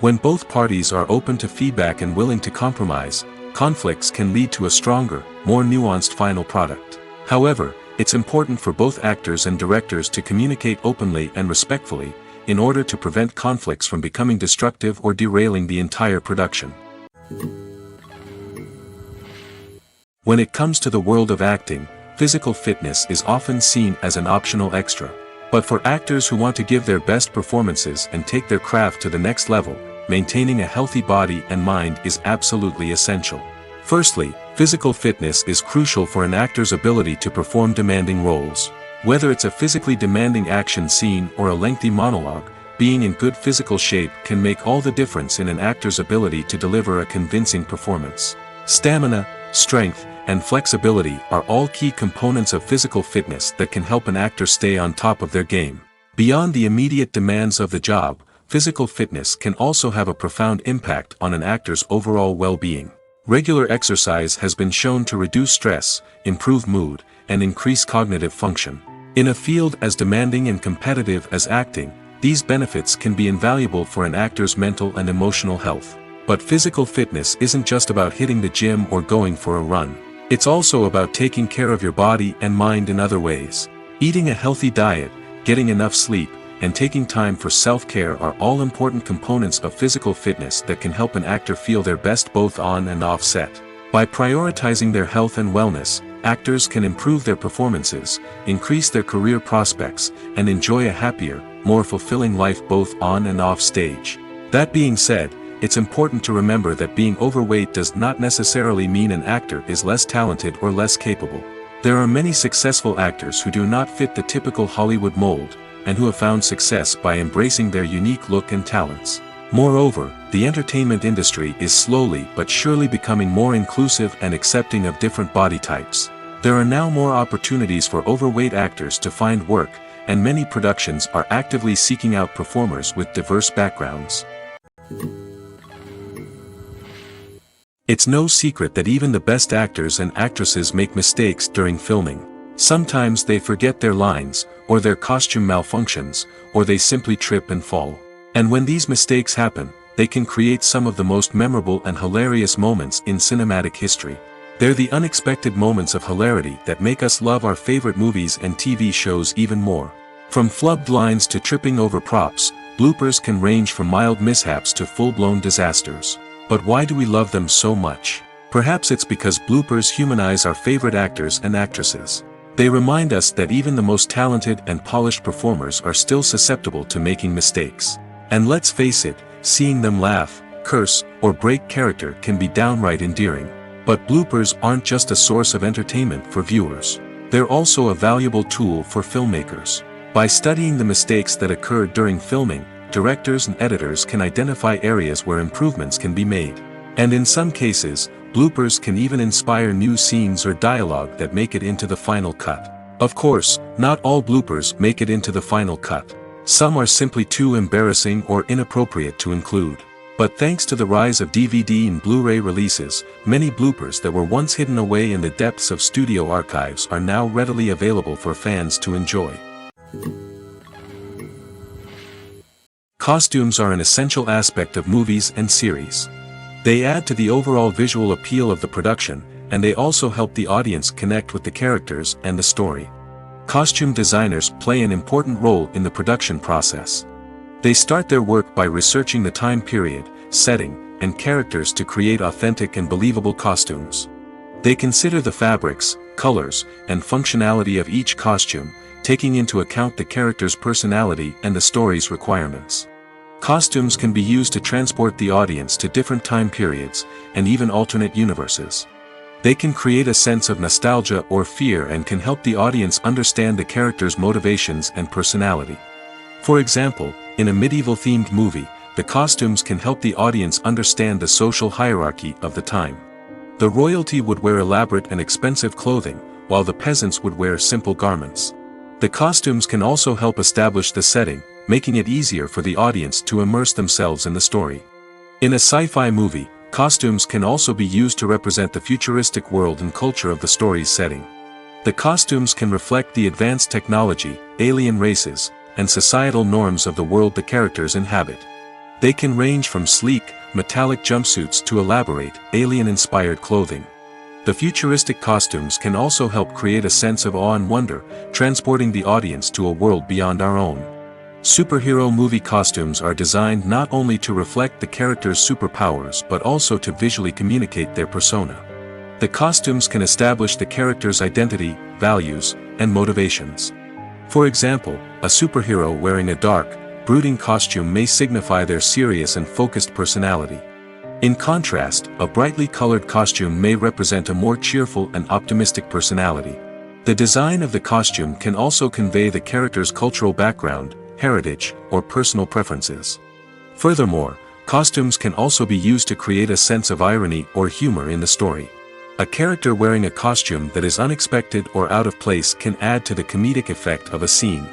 When both parties are open to feedback and willing to compromise, conflicts can lead to a stronger, more nuanced final product. However, it's important for both actors and directors to communicate openly and respectfully, in order to prevent conflicts from becoming destructive or derailing the entire production. When it comes to the world of acting, physical fitness is often seen as an optional extra. But for actors who want to give their best performances and take their craft to the next level, maintaining a healthy body and mind is absolutely essential. Firstly, physical fitness is crucial for an actor's ability to perform demanding roles. Whether it's a physically demanding action scene or a lengthy monologue, being in good physical shape can make all the difference in an actor's ability to deliver a convincing performance. Stamina, strength, and flexibility are all key components of physical fitness that can help an actor stay on top of their game. Beyond the immediate demands of the job, physical fitness can also have a profound impact on an actor's overall well-being. Regular exercise has been shown to reduce stress, improve mood, and increase cognitive function. In a field as demanding and competitive as acting, these benefits can be invaluable for an actor's mental and emotional health. But physical fitness isn't just about hitting the gym or going for a run. It's also about taking care of your body and mind in other ways. Eating a healthy diet, getting enough sleep, and taking time for self-care are all important components of physical fitness that can help an actor feel their best both on and off set. By prioritizing their health and wellness, actors can improve their performances, increase their career prospects, and enjoy a happier, more fulfilling life both on and off stage. That being said, it's important to remember that being overweight does not necessarily mean an actor is less talented or less capable. There are many successful actors who do not fit the typical Hollywood mold, and who have found success by embracing their unique look and talents. Moreover, the entertainment industry is slowly but surely becoming more inclusive and accepting of different body types. There are now more opportunities for overweight actors to find work, and many productions are actively seeking out performers with diverse backgrounds. It's no secret that even the best actors and actresses make mistakes during filming. Sometimes they forget their lines, or their costume malfunctions, or they simply trip and fall. And when these mistakes happen, they can create some of the most memorable and hilarious moments in cinematic history. They're the unexpected moments of hilarity that make us love our favorite movies and TV shows even more. From flubbed lines to tripping over props, bloopers can range from mild mishaps to full-blown disasters. But why do we love them so much? Perhaps it's because bloopers humanize our favorite actors and actresses. They remind us that even the most talented and polished performers are still susceptible to making mistakes. And let's face it, seeing them laugh, curse, or break character can be downright endearing. But bloopers aren't just a source of entertainment for viewers. They're also a valuable tool for filmmakers. By studying the mistakes that occurred during filming, directors and editors can identify areas where improvements can be made. And in some cases, bloopers can even inspire new scenes or dialogue that make it into the final cut. Of course, not all bloopers make it into the final cut. Some are simply too embarrassing or inappropriate to include. But thanks to the rise of DVD and Blu-ray releases, many bloopers that were once hidden away in the depths of studio archives are now readily available for fans to enjoy. Costumes are an essential aspect of movies and series. They add to the overall visual appeal of the production, and they also help the audience connect with the characters and the story. Costume designers play an important role in the production process. They start their work by researching the time period, setting, and characters to create authentic and believable costumes. They consider the fabrics, colors, and functionality of each costume, taking into account the character's personality and the story's requirements. Costumes can be used to transport the audience to different time periods, and even alternate universes. They can create a sense of nostalgia or fear and can help the audience understand the character's motivations and personality. For example, in a medieval-themed movie, the costumes can help the audience understand the social hierarchy of the time. The royalty would wear elaborate and expensive clothing, while the peasants would wear simple garments. The costumes can also help establish the setting, making it easier for the audience to immerse themselves in the story. In a sci-fi movie, costumes can also be used to represent the futuristic world and culture of the story's setting. The costumes can reflect the advanced technology, alien races, and societal norms of the world the characters inhabit. They can range from sleek, metallic jumpsuits to elaborate, alien-inspired clothing. The futuristic costumes can also help create a sense of awe and wonder, transporting the audience to a world beyond our own. Superhero movie costumes are designed not only to reflect the character's superpowers but also to visually communicate their persona. The costumes can establish the character's identity, values, and motivations. For example, a superhero wearing a dark, brooding costume may signify their serious and focused personality. In contrast, a brightly colored costume may represent a more cheerful and optimistic personality. The design of the costume can also convey the character's cultural background, heritage, or personal preferences. Furthermore, costumes can also be used to create a sense of irony or humor in the story. A character wearing a costume that is unexpected or out of place can add to the comedic effect of a scene.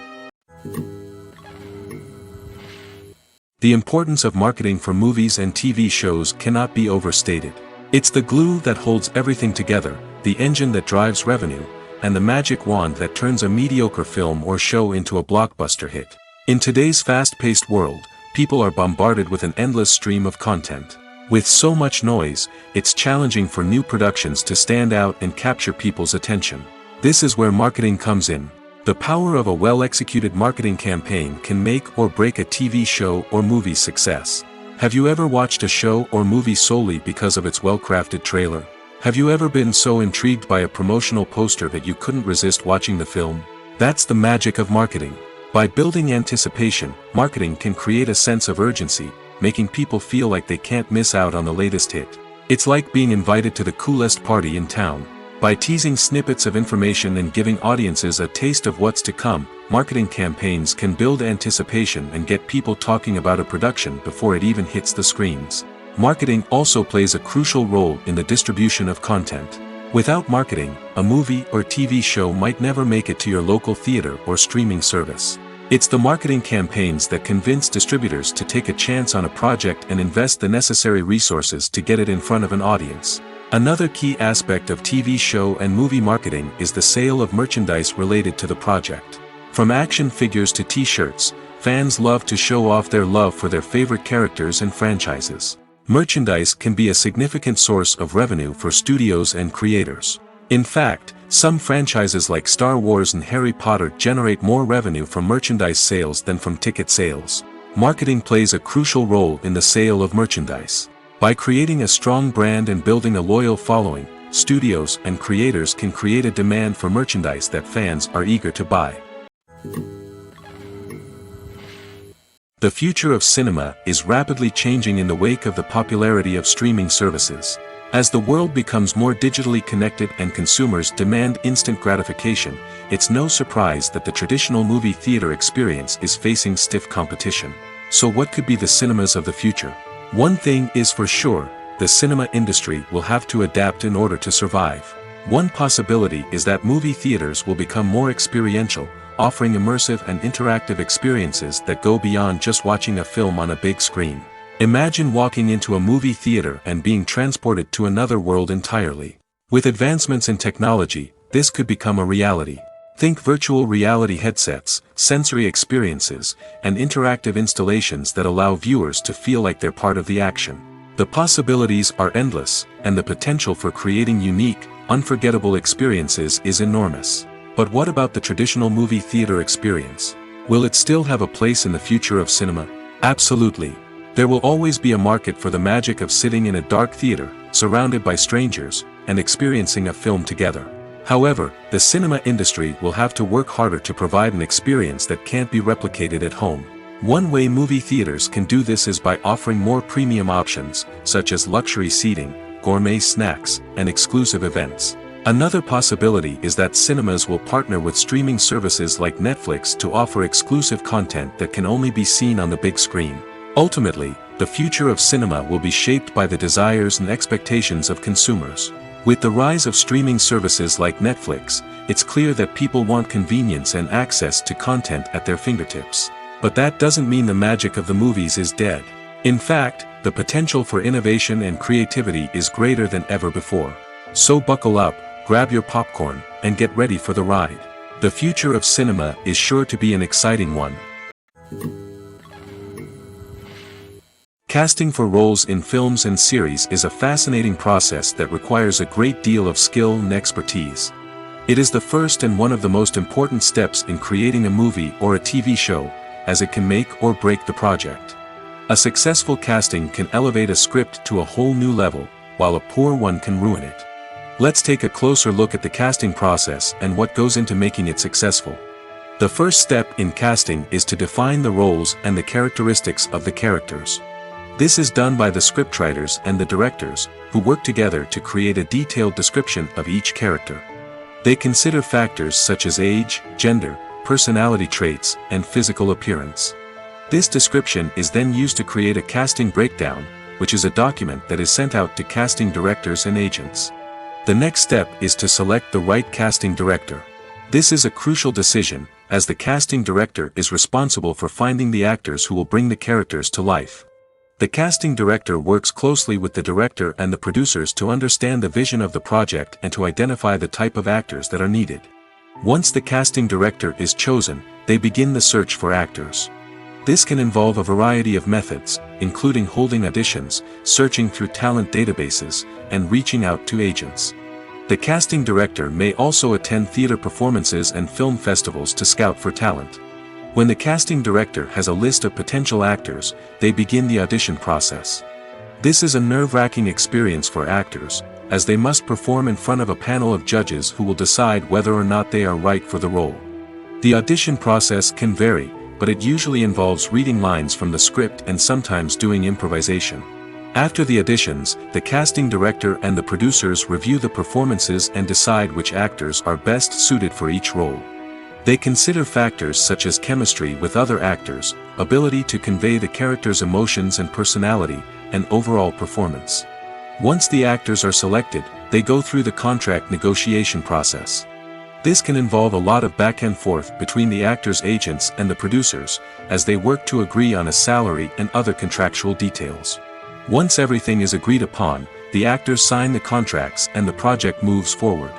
The importance of marketing for movies and TV shows cannot be overstated. It's the glue that holds everything together, the engine that drives revenue, and the magic wand that turns a mediocre film or show into a blockbuster hit. In today's fast-paced world, people are bombarded with an endless stream of content. With so much noise, it's challenging for new productions to stand out and capture people's attention. This is where marketing comes in. The power of a well-executed marketing campaign can make or break a TV show or movie's success. Have you ever watched a show or movie solely because of its well-crafted trailer? Have you ever been so intrigued by a promotional poster that you couldn't resist watching the film? That's the magic of marketing. By building anticipation, marketing can create a sense of urgency, making people feel like they can't miss out on the latest hit. It's like being invited to the coolest party in town. By teasing snippets of information and giving audiences a taste of what's to come, marketing campaigns can build anticipation and get people talking about a production before it even hits the screens. Marketing also plays a crucial role in the distribution of content. Without marketing, a movie or TV show might never make it to your local theater or streaming service. It's the marketing campaigns that convince distributors to take a chance on a project and invest the necessary resources to get it in front of an audience. Another key aspect of TV show and movie marketing is the sale of merchandise related to the project. From action figures to t-shirts, fans love to show off their love for their favorite characters and franchises. Merchandise can be a significant source of revenue for studios and creators. In fact, some franchises like Star Wars and Harry Potter generate more revenue from merchandise sales than from ticket sales. Marketing plays a crucial role in the sale of merchandise. By creating a strong brand and building a loyal following, studios and creators can create a demand for merchandise that fans are eager to buy. The future of cinema is rapidly changing in the wake of the popularity of streaming services. As the world becomes more digitally connected and consumers demand instant gratification, it's no surprise that the traditional movie theater experience is facing stiff competition. So what could be the cinemas of the future? One thing is for sure, the cinema industry will have to adapt in order to survive. One possibility is that movie theaters will become more experiential, offering immersive and interactive experiences that go beyond just watching a film on a big screen. Imagine walking into a movie theater and being transported to another world entirely. With advancements in technology, this could become a reality. Think virtual reality headsets, sensory experiences, and interactive installations that allow viewers to feel like they're part of the action. The possibilities are endless, and the potential for creating unique, unforgettable experiences is enormous. But what about the traditional movie theater experience? Will it still have a place in the future of cinema? Absolutely. There will always be a market for the magic of sitting in a dark theater, surrounded by strangers, and experiencing a film together. However, the cinema industry will have to work harder to provide an experience that can't be replicated at home. One way movie theaters can do this is by offering more premium options, such as luxury seating, gourmet snacks, and exclusive events. Another possibility is that cinemas will partner with streaming services like Netflix to offer exclusive content that can only be seen on the big screen. Ultimately, the future of cinema will be shaped by the desires and expectations of consumers. With the rise of streaming services like Netflix, it's clear that people want convenience and access to content at their fingertips. But that doesn't mean the magic of the movies is dead. In fact, the potential for innovation and creativity is greater than ever before. So buckle up, grab your popcorn, and get ready for the ride. The future of cinema is sure to be an exciting one. Casting for roles in films and series is a fascinating process that requires a great deal of skill and expertise. It is the first and one of the most important steps in creating a movie or a TV show, as it can make or break the project. A successful casting can elevate a script to a whole new level, while a poor one can ruin it. Let's take a closer look at the casting process and what goes into making it successful. The first step in casting is to define the roles and the characteristics of the characters. This is done by the scriptwriters and the directors, who work together to create a detailed description of each character. They consider factors such as age, gender, personality traits, and physical appearance. This description is then used to create a casting breakdown, which is a document that is sent out to casting directors and agents. The next step is to select the right casting director. This is a crucial decision, as the casting director is responsible for finding the actors who will bring the characters to life. The casting director works closely with the director and the producers to understand the vision of the project and to identify the type of actors that are needed. Once the casting director is chosen, they begin the search for actors. This can involve a variety of methods, including holding auditions, searching through talent databases, and reaching out to agents. The casting director may also attend theater performances and film festivals to scout for talent. When the casting director has a list of potential actors, they begin the audition process. This is a nerve-wracking experience for actors, as they must perform in front of a panel of judges who will decide whether or not they are right for the role. The audition process can vary, but it usually involves reading lines from the script and sometimes doing improvisation. After the auditions, the casting director and the producers review the performances and decide which actors are best suited for each role. They consider factors such as chemistry with other actors, ability to convey the character's emotions and personality, and overall performance. Once the actors are selected, they go through the contract negotiation process. This can involve a lot of back and forth between the actors' agents and the producers, as they work to agree on a salary and other contractual details. Once everything is agreed upon, the actors sign the contracts and the project moves forward.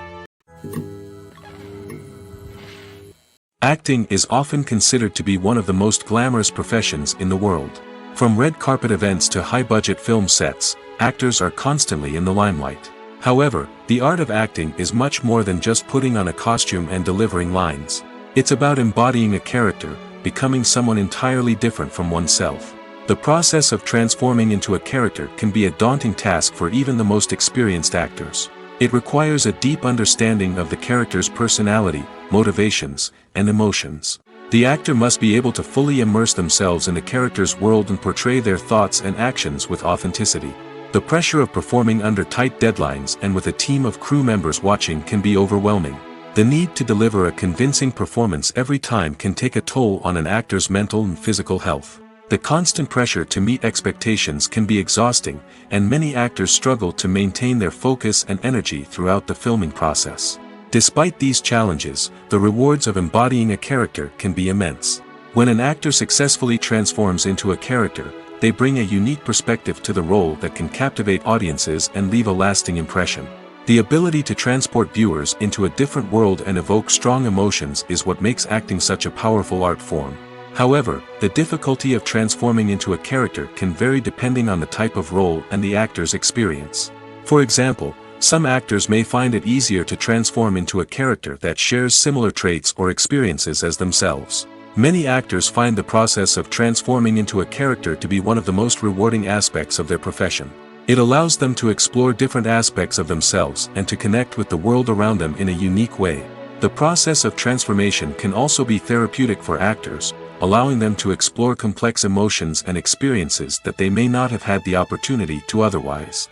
Acting is often considered to be one of the most glamorous professions in the world. From red carpet events to high-budget film sets, actors are constantly in the limelight. However, the art of acting is much more than just putting on a costume and delivering lines. It's about embodying a character, becoming someone entirely different from oneself. The process of transforming into a character can be a daunting task for even the most experienced actors. It requires a deep understanding of the character's personality, motivations, and emotions. The actor must be able to fully immerse themselves in the character's world and portray their thoughts and actions with authenticity. The pressure of performing under tight deadlines and with a team of crew members watching can be overwhelming. The need to deliver a convincing performance every time can take a toll on an actor's mental and physical health. The constant pressure to meet expectations can be exhausting, and many actors struggle to maintain their focus and energy throughout the filming process. Despite these challenges, the rewards of embodying a character can be immense. When an actor successfully transforms into a character, they bring a unique perspective to the role that can captivate audiences and leave a lasting impression. The ability to transport viewers into a different world and evoke strong emotions is what makes acting such a powerful art form. However, the difficulty of transforming into a character can vary depending on the type of role and the actor's experience. For example, some actors may find it easier to transform into a character that shares similar traits or experiences as themselves. Many actors find the process of transforming into a character to be one of the most rewarding aspects of their profession. It allows them to explore different aspects of themselves and to connect with the world around them in a unique way. The process of transformation can also be therapeutic for actors, allowing them to explore complex emotions and experiences that they may not have had the opportunity to otherwise.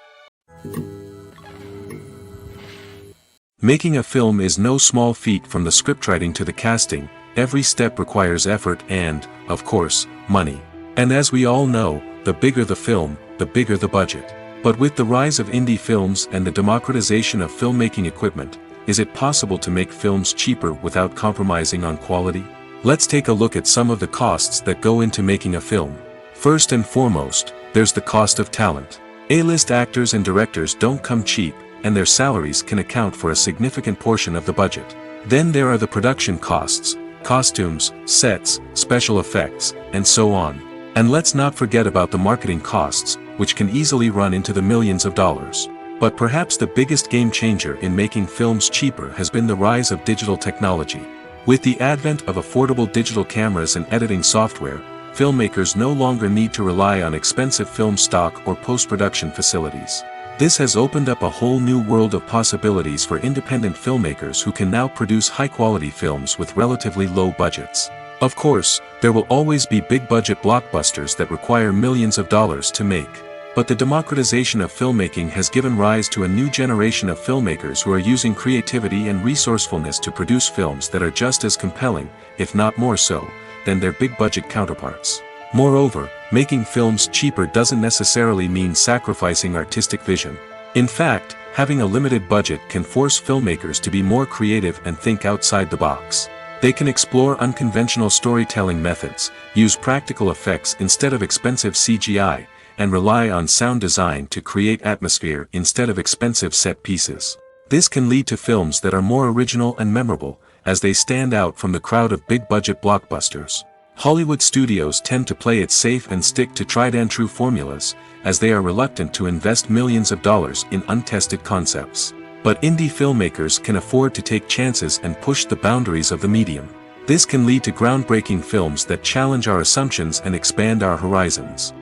Making a film is no small feat. From the scriptwriting to the casting, every step requires effort and, of course, money. And as we all know, the bigger the film, the bigger the budget. But with the rise of indie films and the democratization of filmmaking equipment, is it possible to make films cheaper without compromising on quality? Let's take a look at some of the costs that go into making a film. First and foremost, there's the cost of talent. A-list actors and directors don't come cheap, and their salaries can account for a significant portion of the budget. Then there are the production costs, costumes, sets, special effects, and so on. And let's not forget about the marketing costs, which can easily run into the millions of dollars. But perhaps the biggest game changer in making films cheaper has been the rise of digital technology. With the advent of affordable digital cameras and editing software, filmmakers no longer need to rely on expensive film stock or post-production facilities. This has opened up a whole new world of possibilities for independent filmmakers who can now produce high-quality films with relatively low budgets. Of course, there will always be big-budget blockbusters that require millions of dollars to make. But the democratization of filmmaking has given rise to a new generation of filmmakers who are using creativity and resourcefulness to produce films that are just as compelling, if not more so, than their big-budget counterparts. Moreover, making films cheaper doesn't necessarily mean sacrificing artistic vision. In fact, having a limited budget can force filmmakers to be more creative and think outside the box. They can explore unconventional storytelling methods, use practical effects instead of expensive CGI, and rely on sound design to create atmosphere instead of expensive set pieces. This can lead to films that are more original and memorable, as they stand out from the crowd of big-budget blockbusters. Hollywood studios tend to play it safe and stick to tried-and-true formulas, as they are reluctant to invest millions of dollars in untested concepts. But indie filmmakers can afford to take chances and push the boundaries of the medium. This can lead to groundbreaking films that challenge our assumptions and expand our horizons.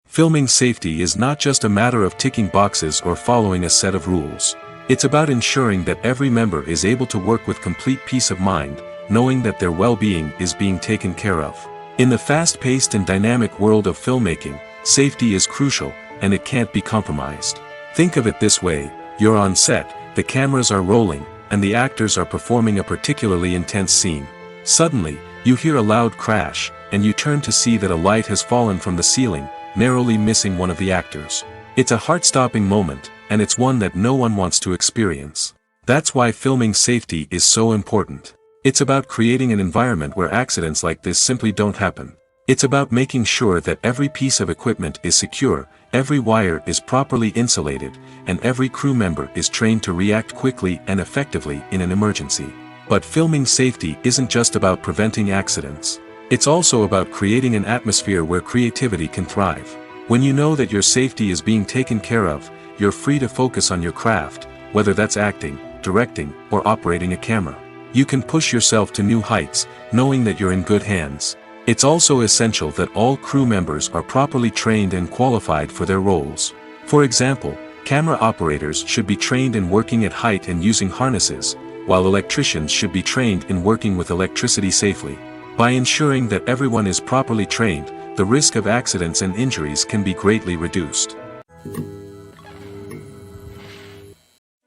Filming safety is not just a matter of ticking boxes or following a set of rules. It's about ensuring that every member is able to work with complete peace of mind, knowing that their well-being is being taken care of. In the fast-paced and dynamic world of filmmaking, safety is crucial, and it can't be compromised. Think of it this way: you're on set, the cameras are rolling, and the actors are performing a particularly intense scene. Suddenly, you hear a loud crash, and you turn to see that a light has fallen from the ceiling, narrowly missing one of the actors. It's a heart-stopping moment, and it's one that no one wants to experience. That's why filming safety is so important. It's about creating an environment where accidents like this simply don't happen. It's about making sure that every piece of equipment is secure, every wire is properly insulated, and every crew member is trained to react quickly and effectively in an emergency. But filming safety isn't just about preventing accidents. It's also about creating an atmosphere where creativity can thrive. When you know that your safety is being taken care of, you're free to focus on your craft, whether that's acting, directing, or operating a camera. You can push yourself to new heights, knowing that you're in good hands. It's also essential that all crew members are properly trained and qualified for their roles. For example, camera operators should be trained in working at height and using harnesses, while electricians should be trained in working with electricity safely. By ensuring that everyone is properly trained, the risk of accidents and injuries can be greatly reduced.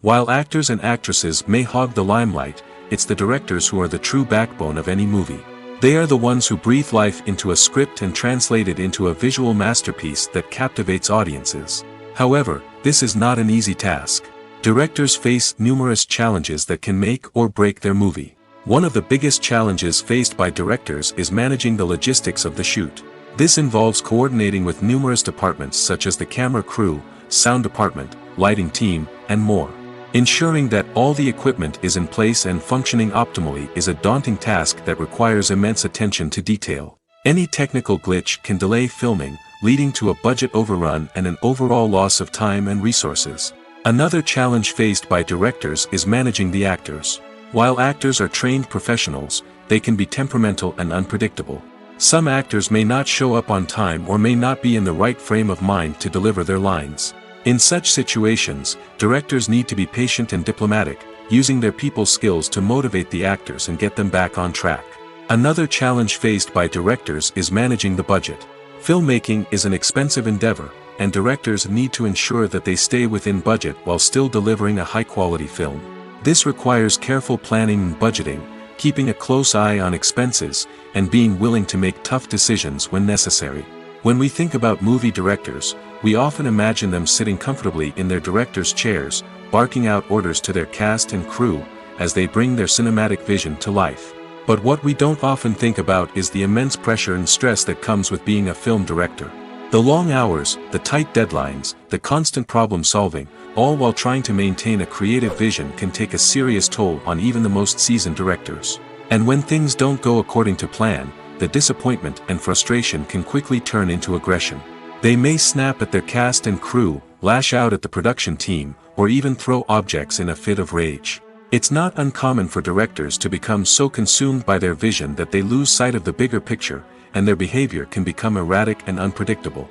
While actors and actresses may hog the limelight, it's the directors who are the true backbone of any movie. They are the ones who breathe life into a script and translate it into a visual masterpiece that captivates audiences. However, this is not an easy task. Directors face numerous challenges that can make or break their movie. One of the biggest challenges faced by directors is managing the logistics of the shoot. This involves coordinating with numerous departments such as the camera crew, sound department, lighting team, and more. Ensuring that all the equipment is in place and functioning optimally is a daunting task that requires immense attention to detail. Any technical glitch can delay filming, leading to a budget overrun and an overall loss of time and resources. Another challenge faced by directors is managing the actors. While actors are trained professionals, they can be temperamental and unpredictable. Some actors may not show up on time or may not be in the right frame of mind to deliver their lines. In such situations, directors need to be patient and diplomatic, using their people skills to motivate the actors and get them back on track. Another challenge faced by directors is managing the budget. Filmmaking is an expensive endeavor, and directors need to ensure that they stay within budget while still delivering a high-quality film. This requires careful planning and budgeting, keeping a close eye on expenses, and being willing to make tough decisions when necessary. When we think about movie directors, we often imagine them sitting comfortably in their director's chairs, barking out orders to their cast and crew, as they bring their cinematic vision to life. But what we don't often think about is the immense pressure and stress that comes with being a film director. The long hours, the tight deadlines, the constant problem solving, all while trying to maintain a creative vision can take a serious toll on even the most seasoned directors. And when things don't go according to plan, the disappointment and frustration can quickly turn into aggression. They may snap at their cast and crew, lash out at the production team, or even throw objects in a fit of rage. It's not uncommon for directors to become so consumed by their vision that they lose sight of the bigger picture, and their behavior can become erratic and unpredictable.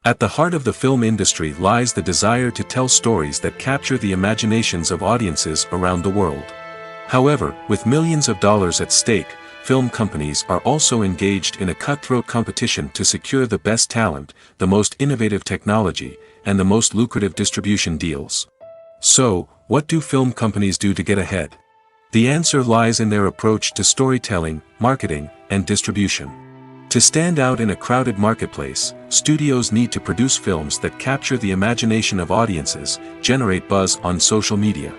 At the heart of the film industry lies the desire to tell stories that capture the imaginations of audiences around the world. However, with millions of dollars at stake, film companies are also engaged in a cutthroat competition to secure the best talent, the most innovative technology, and the most lucrative distribution deals. So, what do film companies do to get ahead? The answer lies in their approach to storytelling, marketing, and distribution. To stand out in a crowded marketplace, studios need to produce films that capture the imagination of audiences, generate buzz on social media.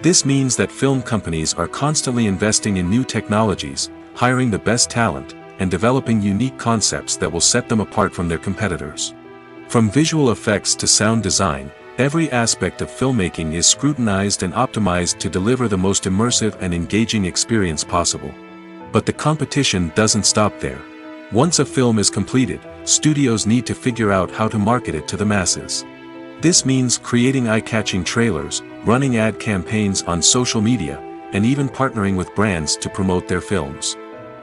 This means that film companies are constantly investing in new technologies, hiring the best talent, and developing unique concepts that will set them apart from their competitors. From visual effects to sound design, every aspect of filmmaking is scrutinized and optimized to deliver the most immersive and engaging experience possible. But the competition doesn't stop there. Once a film is completed, studios need to figure out how to market it to the masses. This means creating eye-catching trailers, running ad campaigns on social media, and even partnering with brands to promote their films.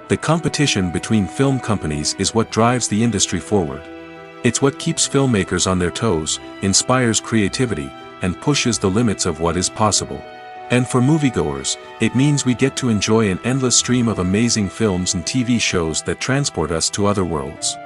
The competition between film companies is what drives the industry forward. It's what keeps filmmakers on their toes, inspires creativity, and pushes the limits of what is possible. And for moviegoers, it means we get to enjoy an endless stream of amazing films and TV shows that transport us to other worlds.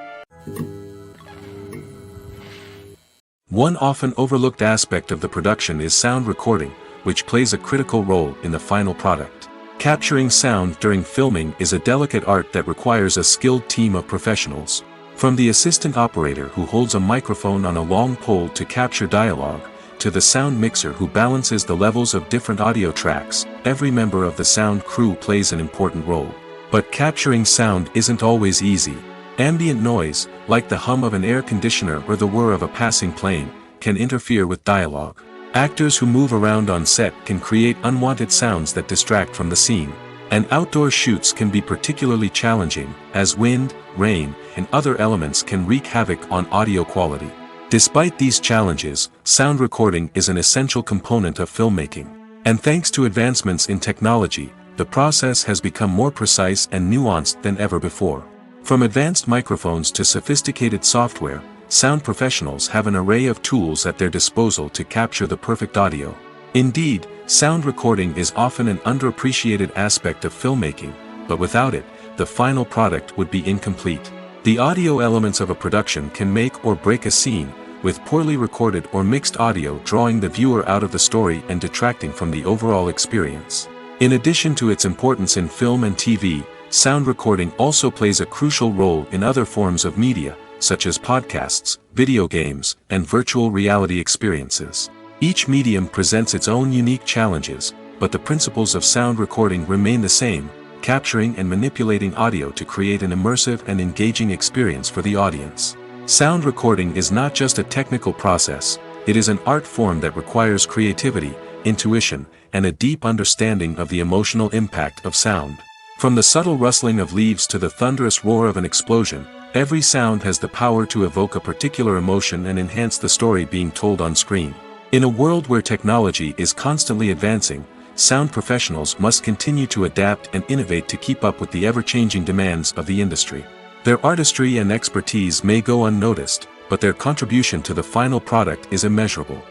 One often overlooked aspect of the production is sound recording, which plays a critical role in the final product. Capturing sound during filming is a delicate art that requires a skilled team of professionals. From the assistant operator who holds a microphone on a long pole to capture dialogue, to the sound mixer who balances the levels of different audio tracks, every member of the sound crew plays an important role. But capturing sound isn't always easy. Ambient noise, like the hum of an air conditioner or the whir of a passing plane, can interfere with dialogue. Actors who move around on set can create unwanted sounds that distract from the scene. And outdoor shoots can be particularly challenging, as wind, rain, and other elements can wreak havoc on audio quality. Despite these challenges, sound recording is an essential component of filmmaking. And thanks to advancements in technology, the process has become more precise and nuanced than ever before. From advanced microphones to sophisticated software, sound professionals have an array of tools at their disposal to capture the perfect audio. Indeed, sound recording is often an underappreciated aspect of filmmaking, but without it, the final product would be incomplete. The audio elements of a production can make or break a scene, with poorly recorded or mixed audio drawing the viewer out of the story and detracting from the overall experience. In addition to its importance in film and TV, sound recording also plays a crucial role in other forms of media, such as podcasts, video games, and virtual reality experiences. Each medium presents its own unique challenges, but the principles of sound recording remain the same: capturing and manipulating audio to create an immersive and engaging experience for the audience. Sound recording is not just a technical process, it is an art form that requires creativity, intuition, and a deep understanding of the emotional impact of sound. From the subtle rustling of leaves to the thunderous roar of an explosion, every sound has the power to evoke a particular emotion and enhance the story being told on screen. In a world where technology is constantly advancing, sound professionals must continue to adapt and innovate to keep up with the ever-changing demands of the industry. Their artistry and expertise may go unnoticed, but their contribution to the final product is immeasurable.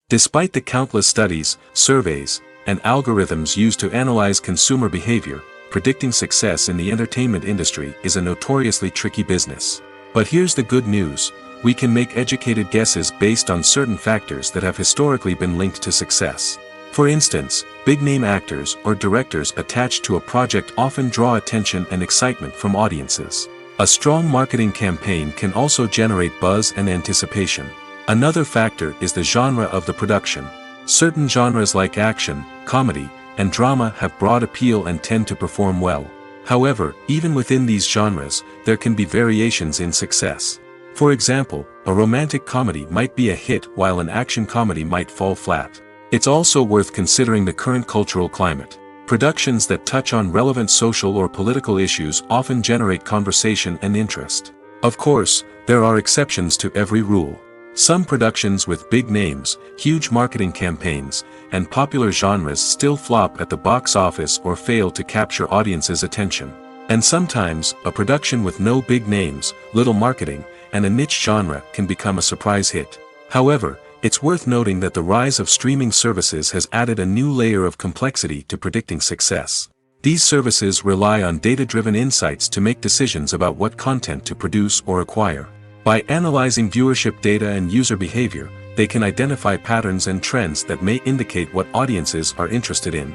Despite the countless studies, surveys, and algorithms used to analyze consumer behavior, predicting success in the entertainment industry is a notoriously tricky business. But here's the good news: we can make educated guesses based on certain factors that have historically been linked to success. For instance, big-name actors or directors attached to a project often draw attention and excitement from audiences. A strong marketing campaign can also generate buzz and anticipation. Another factor is the genre of the production. Certain genres like action, comedy, and drama have broad appeal and tend to perform well. However, even within these genres, there can be variations in success. For example, a romantic comedy might be a hit while an action comedy might fall flat. It's also worth considering the current cultural climate. Productions that touch on relevant social or political issues often generate conversation and interest. Of course, there are exceptions to every rule. Some productions with big names, huge marketing campaigns, and popular genres still flop at the box office or fail to capture audiences' attention. And sometimes, a production with no big names, little marketing, and a niche genre can become a surprise hit. However, it's worth noting that the rise of streaming services has added a new layer of complexity to predicting success. These services rely on data-driven insights to make decisions about what content to produce or acquire. By analyzing viewership data and user behavior, they can identify patterns and trends that may indicate what audiences are interested in.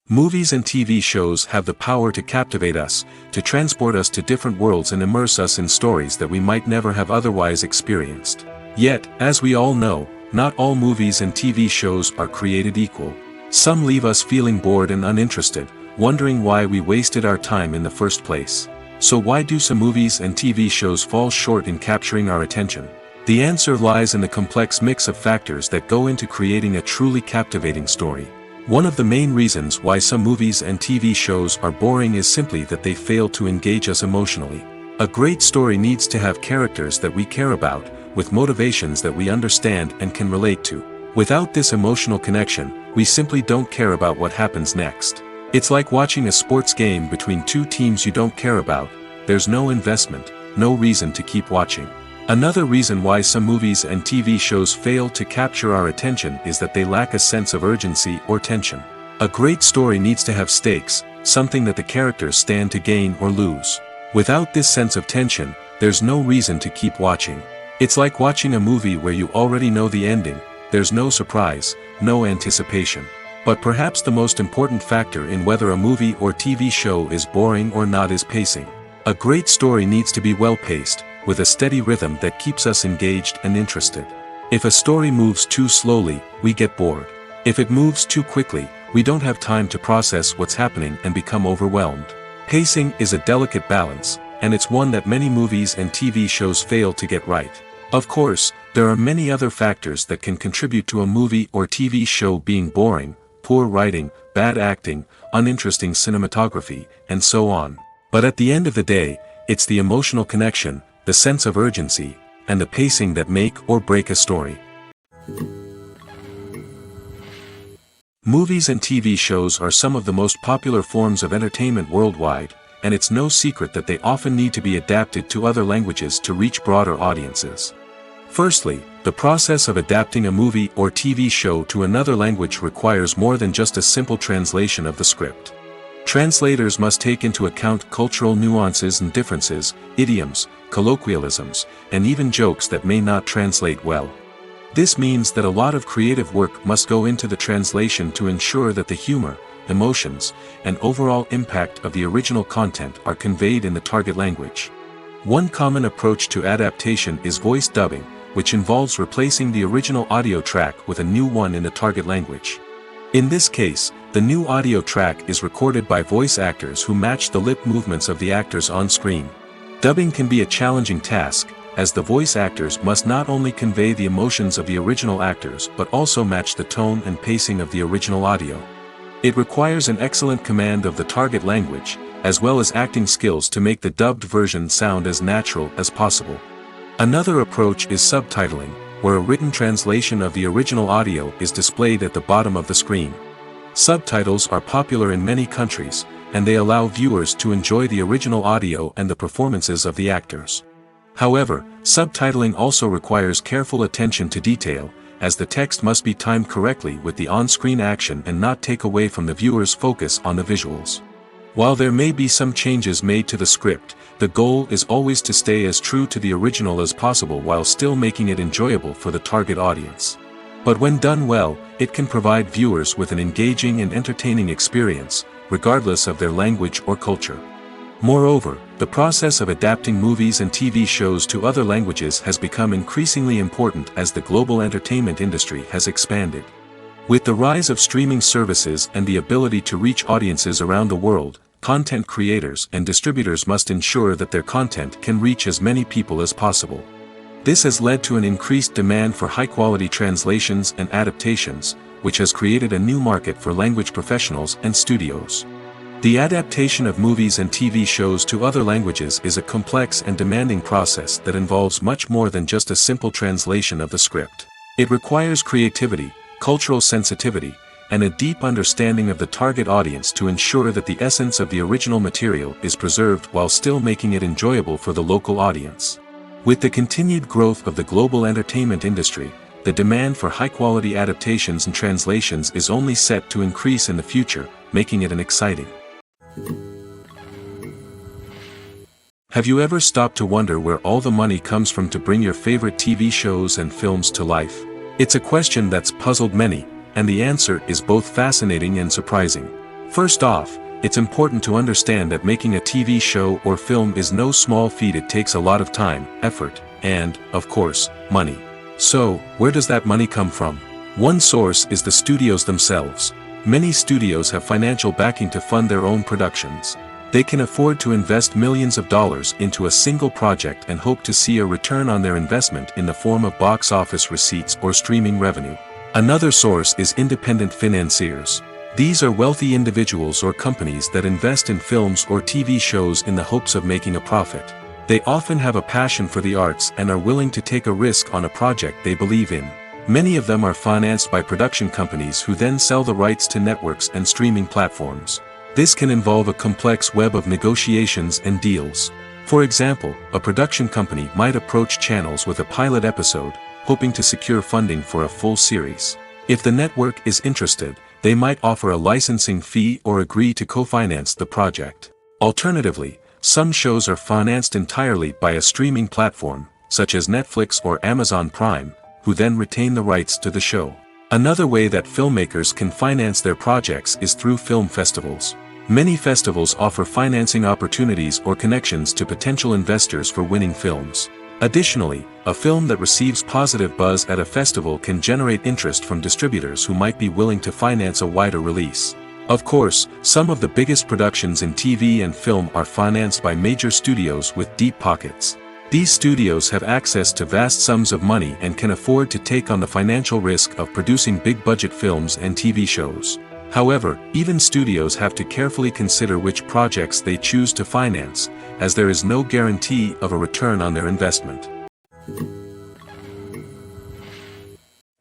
Movies and TV shows have the power to captivate us, to transport us to different worlds and immerse us in stories that we might never have otherwise experienced. Yet, as we all know, not all movies and TV shows are created equal. Some leave us feeling bored and uninterested, wondering why we wasted our time in the first place. So why do some movies and TV shows fall short in capturing our attention? The answer lies in the complex mix of factors that go into creating a truly captivating story. One of the main reasons why some movies and TV shows are boring is simply that they fail to engage us emotionally. A great story needs to have characters that we care about, with motivations that we understand and can relate to. Without this emotional connection, we simply don't care about what happens next. It's like watching a sports game between two teams you don't care about. There's no investment, no reason to keep watching. Another reason why some movies and TV shows fail to capture our attention is that they lack a sense of urgency or tension. A great story needs to have stakes, something that the characters stand to gain or lose. Without this sense of tension, there's no reason to keep watching. It's like watching a movie where you already know the ending. There's no surprise, no anticipation. But perhaps the most important factor in whether a movie or TV show is boring or not is pacing. A great story needs to be well-paced, with a steady rhythm that keeps us engaged and interested. If a story moves too slowly, we get bored. If it moves too quickly, we don't have time to process what's happening and become overwhelmed. Pacing is a delicate balance, and it's one that many movies and TV shows fail to get right. Of course, there are many other factors that can contribute to a movie or TV show being boring: poor writing, bad acting, uninteresting cinematography, and so on. But at the end of the day, it's the emotional connection, the sense of urgency, and the pacing that make or break a story. Movies and TV shows are some of the most popular forms of entertainment worldwide, and it's no secret that they often need to be adapted to other languages to reach broader audiences. Firstly, the process of adapting a movie or TV show to another language requires more than just a simple translation of the script. Translators must take into account cultural nuances and differences, idioms, colloquialisms, and even jokes that may not translate well. This means that a lot of creative work must go into the translation to ensure that the humor, emotions, and overall impact of the original content are conveyed in the target language. One common approach to adaptation is voice dubbing, which involves replacing the original audio track with a new one in the target language. In this case, the new audio track is recorded by voice actors who match the lip movements of the actors on screen. Dubbing can be a challenging task, as the voice actors must not only convey the emotions of the original actors but also match the tone and pacing of the original audio. It requires an excellent command of the target language, as well as acting skills to make the dubbed version sound as natural as possible. Another approach is subtitling, where a written translation of the original audio is displayed at the bottom of the screen. Subtitles are popular in many countries, and they allow viewers to enjoy the original audio and the performances of the actors. However, subtitling also requires careful attention to detail, as the text must be timed correctly with the on-screen action and not take away from the viewer's focus on the visuals. While there may be some changes made to the script, the goal is always to stay as true to the original as possible while still making it enjoyable for the target audience. But when done well, it can provide viewers with an engaging and entertaining experience, regardless of their language or culture. Moreover, the process of adapting movies and TV shows to other languages has become increasingly important as the global entertainment industry has expanded. With the rise of streaming services and the ability to reach audiences around the world, content creators and distributors must ensure that their content can reach as many people as possible. This has led to an increased demand for high-quality translations and adaptations, which has created a new market for language professionals and studios. The adaptation of movies and TV shows to other languages is a complex and demanding process that involves much more than just a simple translation of the script. It requires creativity, cultural sensitivity, and a deep understanding of the target audience to ensure that the essence of the original material is preserved while still making it enjoyable for the local audience. With the continued growth of the global entertainment industry, the demand for high-quality adaptations and translations is only set to increase in the future, making it an exciting. Have you ever stopped to wonder where all the money comes from to bring your favorite TV shows and films to life? It's a question that's puzzled many, and the answer is both fascinating and surprising. First off, it's important to understand that making a TV show or film is no small feat. It takes a lot of time, effort, and, of course, money. So, where does that money come from? One source is the studios themselves. Many studios have financial backing to fund their own productions. They can afford to invest millions of dollars into a single project and hope to see a return on their investment in the form of box office receipts or streaming revenue. Another source is independent financiers. These are wealthy individuals or companies that invest in films or TV shows in the hopes of making a profit. They often have a passion for the arts and are willing to take a risk on a project they believe in. Many of them are financed by production companies who then sell the rights to networks and streaming platforms. This can involve a complex web of negotiations and deals. For example, a production company might approach channels with a pilot episode, hoping to secure funding for a full series. If the network is interested, they might offer a licensing fee or agree to co-finance the project. Alternatively, some shows are financed entirely by a streaming platform, such as Netflix or Amazon Prime, who then retain the rights to the show. Another way that filmmakers can finance their projects is through film festivals. Many festivals offer financing opportunities or connections to potential investors for winning films. Additionally, a film that receives positive buzz at a festival can generate interest from distributors who might be willing to finance a wider release. Of course, some of the biggest productions in TV and film are financed by major studios with deep pockets. These studios have access to vast sums of money and can afford to take on the financial risk of producing big-budget films and TV shows. However, even studios have to carefully consider which projects they choose to finance, as there is no guarantee of a return on their investment.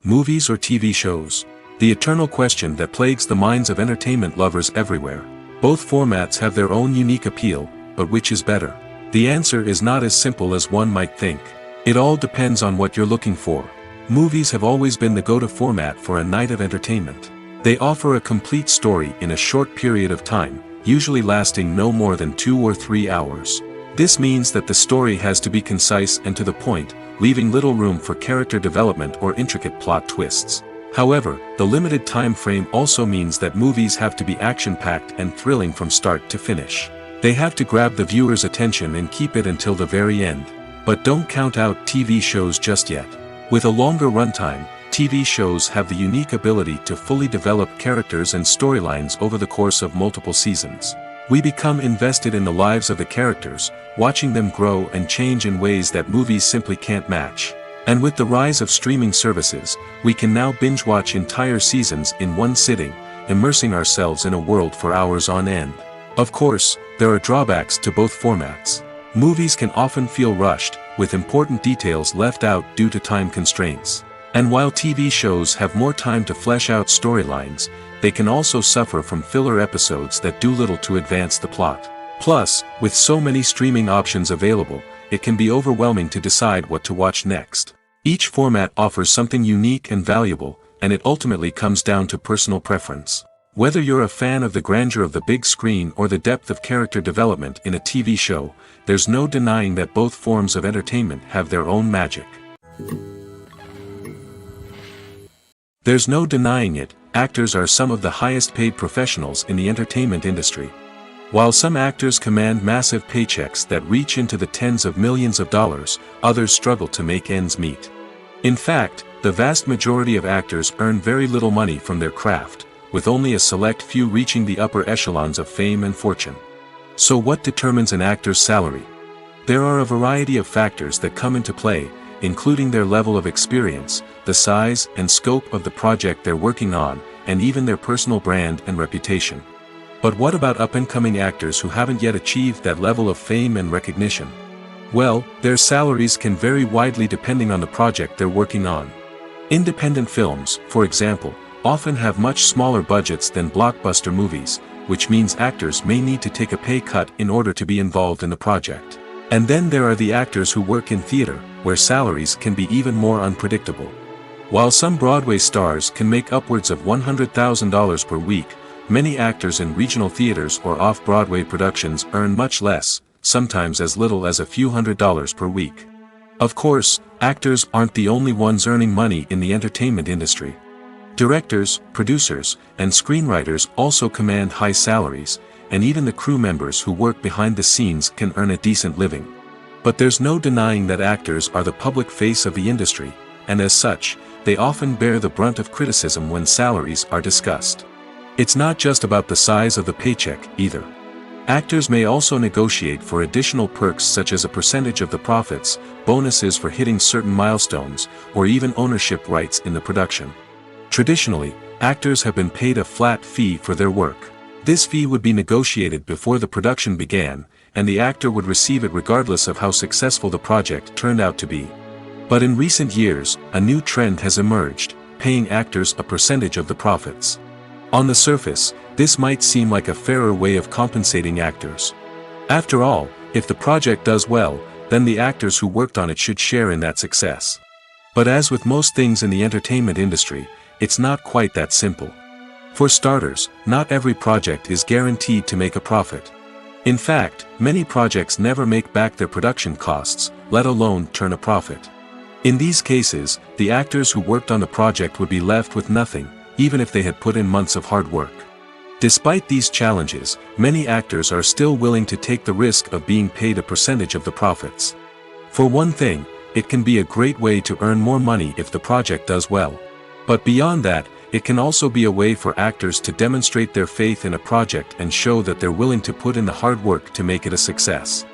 Movies or TV shows? The eternal question that plagues the minds of entertainment lovers everywhere. Both formats have their own unique appeal, but which is better? The answer is not as simple as one might think. It all depends on what you're looking for. Movies have always been the go-to format for a night of entertainment. They offer a complete story in a short period of time, usually lasting no more than 2 or 3 hours. This means that the story has to be concise and to the point, leaving little room for character development or intricate plot twists. However, the limited time frame also means that movies have to be action-packed and thrilling from start to finish. They have to grab the viewer's attention and keep it until the very end. But don't count out TV shows just yet. With a longer runtime, TV shows have the unique ability to fully develop characters and storylines over the course of multiple seasons. We become invested in the lives of the characters, watching them grow and change in ways that movies simply can't match. And with the rise of streaming services, we can now binge-watch entire seasons in one sitting, immersing ourselves in a world for hours on end. Of course, there are drawbacks to both formats. Movies can often feel rushed, with important details left out due to time constraints. And while TV shows have more time to flesh out storylines, they can also suffer from filler episodes that do little to advance the plot. Plus, with so many streaming options available, it can be overwhelming to decide what to watch next. Each format offers something unique and valuable, and it ultimately comes down to personal preference. Whether you're a fan of the grandeur of the big screen or the depth of character development in a TV show, there's no denying that both forms of entertainment have their own magic. There's no denying it, actors are some of the highest paid professionals in the entertainment industry. While some actors command massive paychecks that reach into the tens of millions of dollars, others struggle to make ends meet. In fact, the vast majority of actors earn very little money from their craft, with only a select few reaching the upper echelons of fame and fortune. So what determines an actor's salary? There are a variety of factors that come into play, including their level of experience, the size and scope of the project they're working on, and even their personal brand and reputation. But what about up-and-coming actors who haven't yet achieved that level of fame and recognition? Well, their salaries can vary widely depending on the project they're working on. Independent films, for example, often have much smaller budgets than blockbuster movies, which means actors may need to take a pay cut in order to be involved in the project. And then there are the actors who work in theater, where salaries can be even more unpredictable. While some Broadway stars can make upwards of $100,000 per week, many actors in regional theaters or off-Broadway productions earn much less, sometimes as little as a few $100s per week. Of course, actors aren't the only ones earning money in the entertainment industry. Directors, producers, and screenwriters also command high salaries, and even the crew members who work behind the scenes can earn a decent living. But there's no denying that actors are the public face of the industry, and as such, they often bear the brunt of criticism when salaries are discussed. It's not just about the size of the paycheck, either. Actors may also negotiate for additional perks such as a percentage of the profits, bonuses for hitting certain milestones, or even ownership rights in the production. Traditionally, actors have been paid a flat fee for their work. This fee would be negotiated before the production began, and the actor would receive it regardless of how successful the project turned out to be. But in recent years, a new trend has emerged, paying actors a percentage of the profits. On the surface, this might seem like a fairer way of compensating actors. After all, if the project does well, then the actors who worked on it should share in that success. But as with most things in the entertainment industry, it's not quite that simple. For starters, not every project is guaranteed to make a profit. In fact, many projects never make back their production costs, let alone turn a profit. In these cases, the actors who worked on the project would be left with nothing, even if they had put in months of hard work. Despite these challenges, many actors are still willing to take the risk of being paid a percentage of the profits. For one thing, it can be a great way to earn more money if the project does well. But beyond that, it can also be a way for actors to demonstrate their faith in a project and show that they're willing to put in the hard work to make it a success.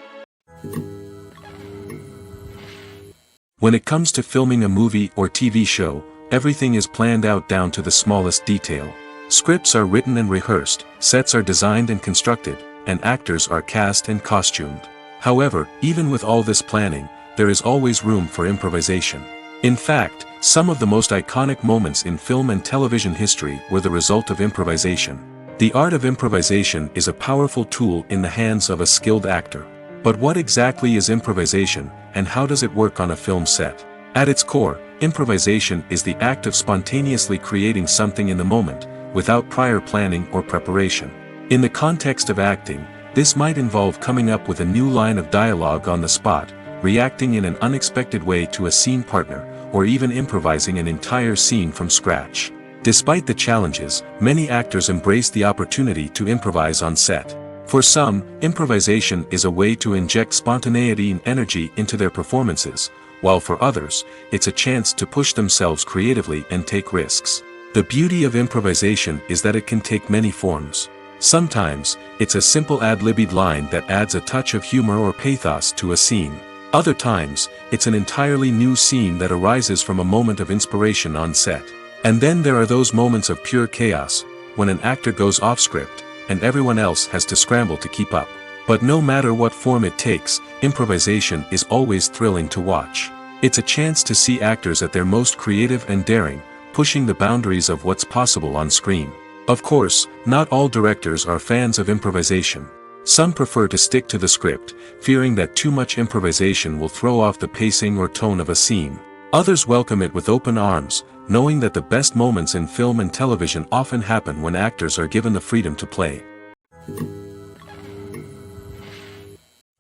When it comes to filming a movie or TV show, everything is planned out down to the smallest detail. Scripts are written and rehearsed, sets are designed and constructed, and actors are cast and costumed. However, even with all this planning, there is always room for improvisation. In fact, some of the most iconic moments in film and television history were the result of improvisation. The art of improvisation is a powerful tool in the hands of a skilled actor. But what exactly is improvisation, and how does it work on a film set? At its core, improvisation is the act of spontaneously creating something in the moment, without prior planning or preparation. In the context of acting, this might involve coming up with a new line of dialogue on the spot, reacting in an unexpected way to a scene partner, or even improvising an entire scene from scratch. Despite the challenges, many actors embrace the opportunity to improvise on set. For some, improvisation is a way to inject spontaneity and energy into their performances, while for others, it's a chance to push themselves creatively and take risks. The beauty of improvisation is that it can take many forms. Sometimes, it's a simple ad-libbed line that adds a touch of humor or pathos to a scene. Other times, it's an entirely new scene that arises from a moment of inspiration on set. And then there are those moments of pure chaos, when an actor goes off script, and everyone else has to scramble to keep up. But no matter what form it takes, improvisation is always thrilling to watch. It's a chance to see actors at their most creative and daring, pushing the boundaries of what's possible on screen. Of course, not all directors are fans of improvisation. Some prefer to stick to the script, fearing that too much improvisation will throw off the pacing or tone of a scene. Others welcome it with open arms, knowing that the best moments in film and television often happen when actors are given the freedom to play.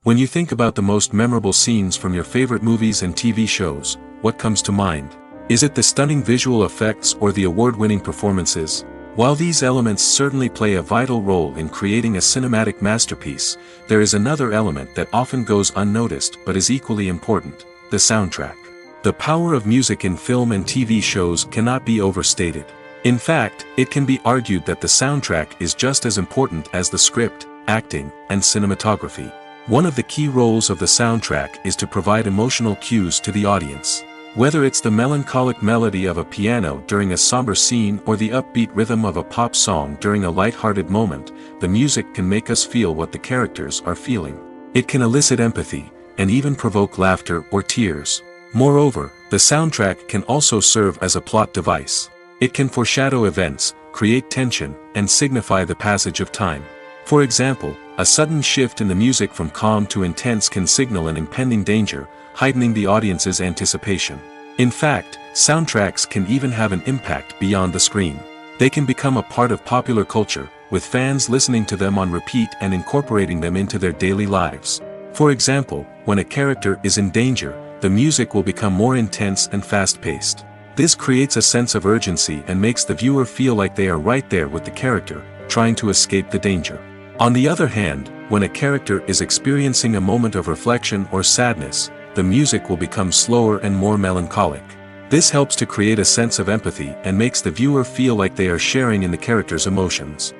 When you think about the most memorable scenes from your favorite movies and TV shows, what comes to mind? Is it the stunning visual effects or the award-winning performances? While these elements certainly play a vital role in creating a cinematic masterpiece, there is another element that often goes unnoticed but is equally important: the soundtrack. The power of music in film and TV shows cannot be overstated. In fact, it can be argued that the soundtrack is just as important as the script, acting, and cinematography. One of the key roles of the soundtrack is to provide emotional cues to the audience. Whether it's the melancholic melody of a piano during a somber scene or the upbeat rhythm of a pop song during a light-hearted moment, the music can make us feel what the characters are feeling. It can elicit empathy, and even provoke laughter or tears. Moreover, the soundtrack can also serve as a plot device. It can foreshadow events, create tension, and signify the passage of time. For example, a sudden shift in the music from calm to intense can signal an impending danger, heightening the audience's anticipation. In fact, soundtracks can even have an impact beyond the screen. They can become a part of popular culture, with fans listening to them on repeat and incorporating them into their daily lives. For example, when a character is in danger, the music will become more intense and fast-paced. This creates a sense of urgency and makes the viewer feel like they are right there with the character, trying to escape the danger. On the other hand, when a character is experiencing a moment of reflection or sadness, the music will become slower and more melancholic. This helps to create a sense of empathy and makes the viewer feel like they are sharing in the character's emotions.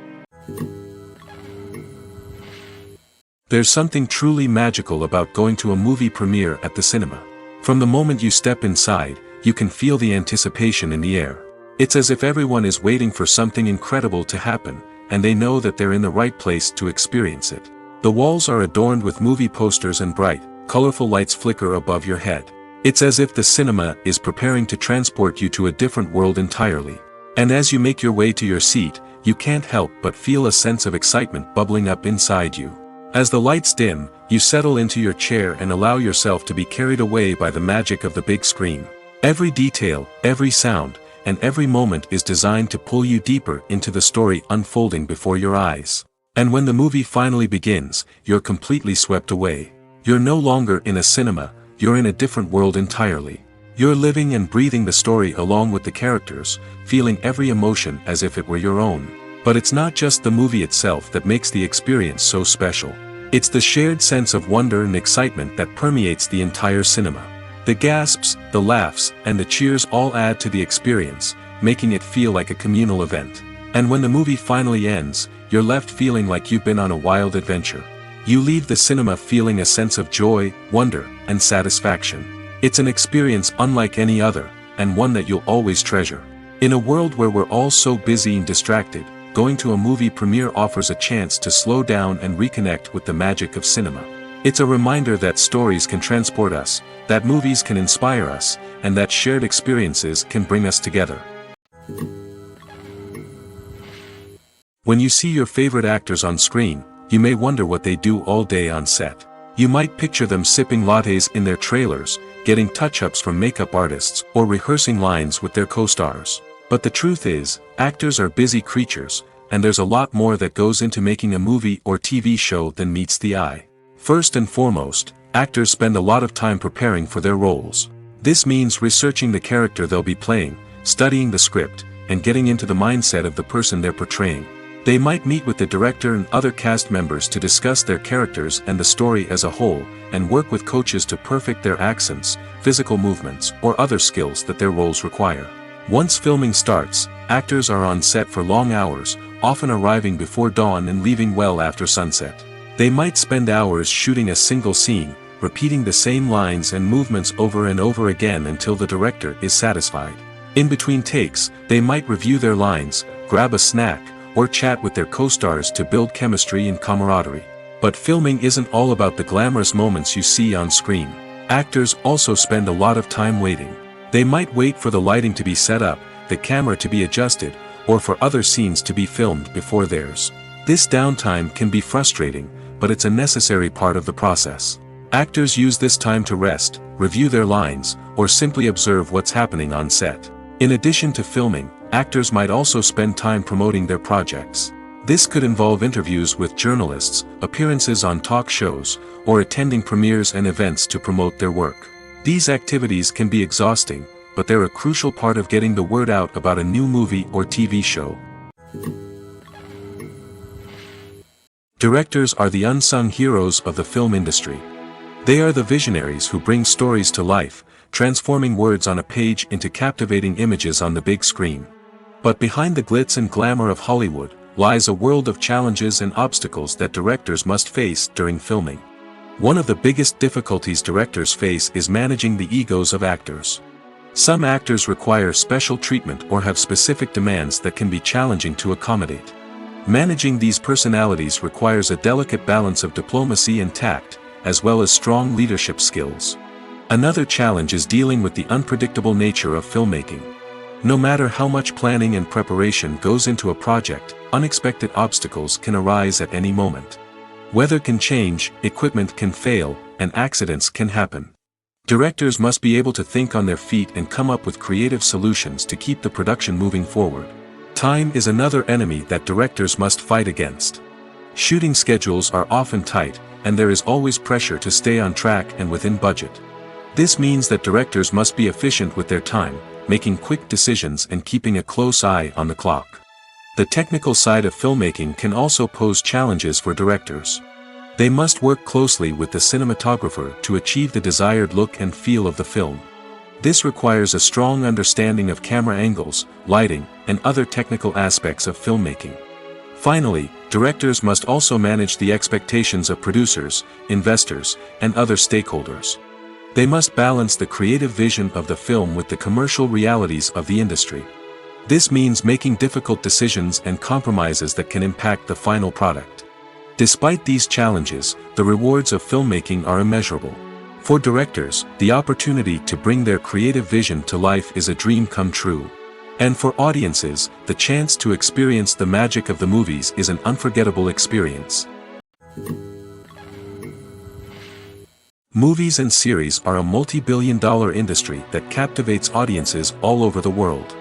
There's something truly magical about going to a movie premiere at the cinema. From the moment you step inside, you can feel the anticipation in the air. It's as if everyone is waiting for something incredible to happen, and they know that they're in the right place to experience it. The walls are adorned with movie posters and bright, colorful lights flicker above your head. It's as if the cinema is preparing to transport you to a different world entirely. And as you make your way to your seat, you can't help but feel a sense of excitement bubbling up inside you. As the lights dim, you settle into your chair and allow yourself to be carried away by the magic of the big screen. Every detail, every sound, and every moment is designed to pull you deeper into the story unfolding before your eyes. And when the movie finally begins, you're completely swept away. You're no longer in a cinema, you're in a different world entirely. You're living and breathing the story along with the characters, feeling every emotion as if it were your own. But it's not just the movie itself that makes the experience so special. It's the shared sense of wonder and excitement that permeates the entire cinema. The gasps, the laughs, and the cheers all add to the experience, making it feel like a communal event. And when the movie finally ends, you're left feeling like you've been on a wild adventure. You leave the cinema feeling a sense of joy, wonder, and satisfaction. It's an experience unlike any other, and one that you'll always treasure. In a world where we're all so busy and distracted, going to a movie premiere offers a chance to slow down and reconnect with the magic of cinema. It's a reminder that stories can transport us, that movies can inspire us, and that shared experiences can bring us together. When you see your favorite actors on screen, you may wonder what they do all day on set. You might picture them sipping lattes in their trailers, getting touch-ups from makeup artists, or rehearsing lines with their co-stars. But the truth is, actors are busy creatures, and there's a lot more that goes into making a movie or TV show than meets the eye. First and foremost, actors spend a lot of time preparing for their roles. This means researching the character they'll be playing, studying the script, and getting into the mindset of the person they're portraying. They might meet with the director and other cast members to discuss their characters and the story as a whole, and work with coaches to perfect their accents, physical movements, or other skills that their roles require. Once filming starts, actors are on set for long hours, often arriving before dawn and leaving well after sunset. They might spend hours shooting a single scene, repeating the same lines and movements over and over again until the director is satisfied. In between takes, they might review their lines, grab a snack, or chat with their co-stars to build chemistry and camaraderie. But filming isn't all about the glamorous moments you see on screen. Actors also spend a lot of time waiting. They might wait for the lighting to be set up, the camera to be adjusted, or for other scenes to be filmed before theirs. This downtime can be frustrating, but it's a necessary part of the process. Actors use this time to rest, review their lines, or simply observe what's happening on set. In addition to filming, actors might also spend time promoting their projects. This could involve interviews with journalists, appearances on talk shows, or attending premieres and events to promote their work. These activities can be exhausting, but they're a crucial part of getting the word out about a new movie or TV show. Directors are the unsung heroes of the film industry. They are the visionaries who bring stories to life, transforming words on a page into captivating images on the big screen. But behind the glitz and glamour of Hollywood, lies a world of challenges and obstacles that directors must face during filming. One of the biggest difficulties directors face is managing the egos of actors. Some actors require special treatment or have specific demands that can be challenging to accommodate. Managing these personalities requires a delicate balance of diplomacy and tact, as well as strong leadership skills. Another challenge is dealing with the unpredictable nature of filmmaking. No matter how much planning and preparation goes into a project, unexpected obstacles can arise at any moment. Weather can change, equipment can fail, and accidents can happen. Directors must be able to think on their feet and come up with creative solutions to keep the production moving forward. Time is another enemy that directors must fight against. Shooting schedules are often tight, and there is always pressure to stay on track and within budget. This means that directors must be efficient with their time, making quick decisions and keeping a close eye on the clock. The technical side of filmmaking can also pose challenges for directors. They must work closely with the cinematographer to achieve the desired look and feel of the film. This requires a strong understanding of camera angles, lighting, and other technical aspects of filmmaking. Finally, directors must also manage the expectations of producers, investors, and other stakeholders. They must balance the creative vision of the film with the commercial realities of the industry. This means making difficult decisions and compromises that can impact the final product. Despite these challenges, the rewards of filmmaking are immeasurable. For directors, the opportunity to bring their creative vision to life is a dream come true. And for audiences, the chance to experience the magic of the movies is an unforgettable experience. Movies and series are a multi-billion-dollar industry that captivates audiences all over the world.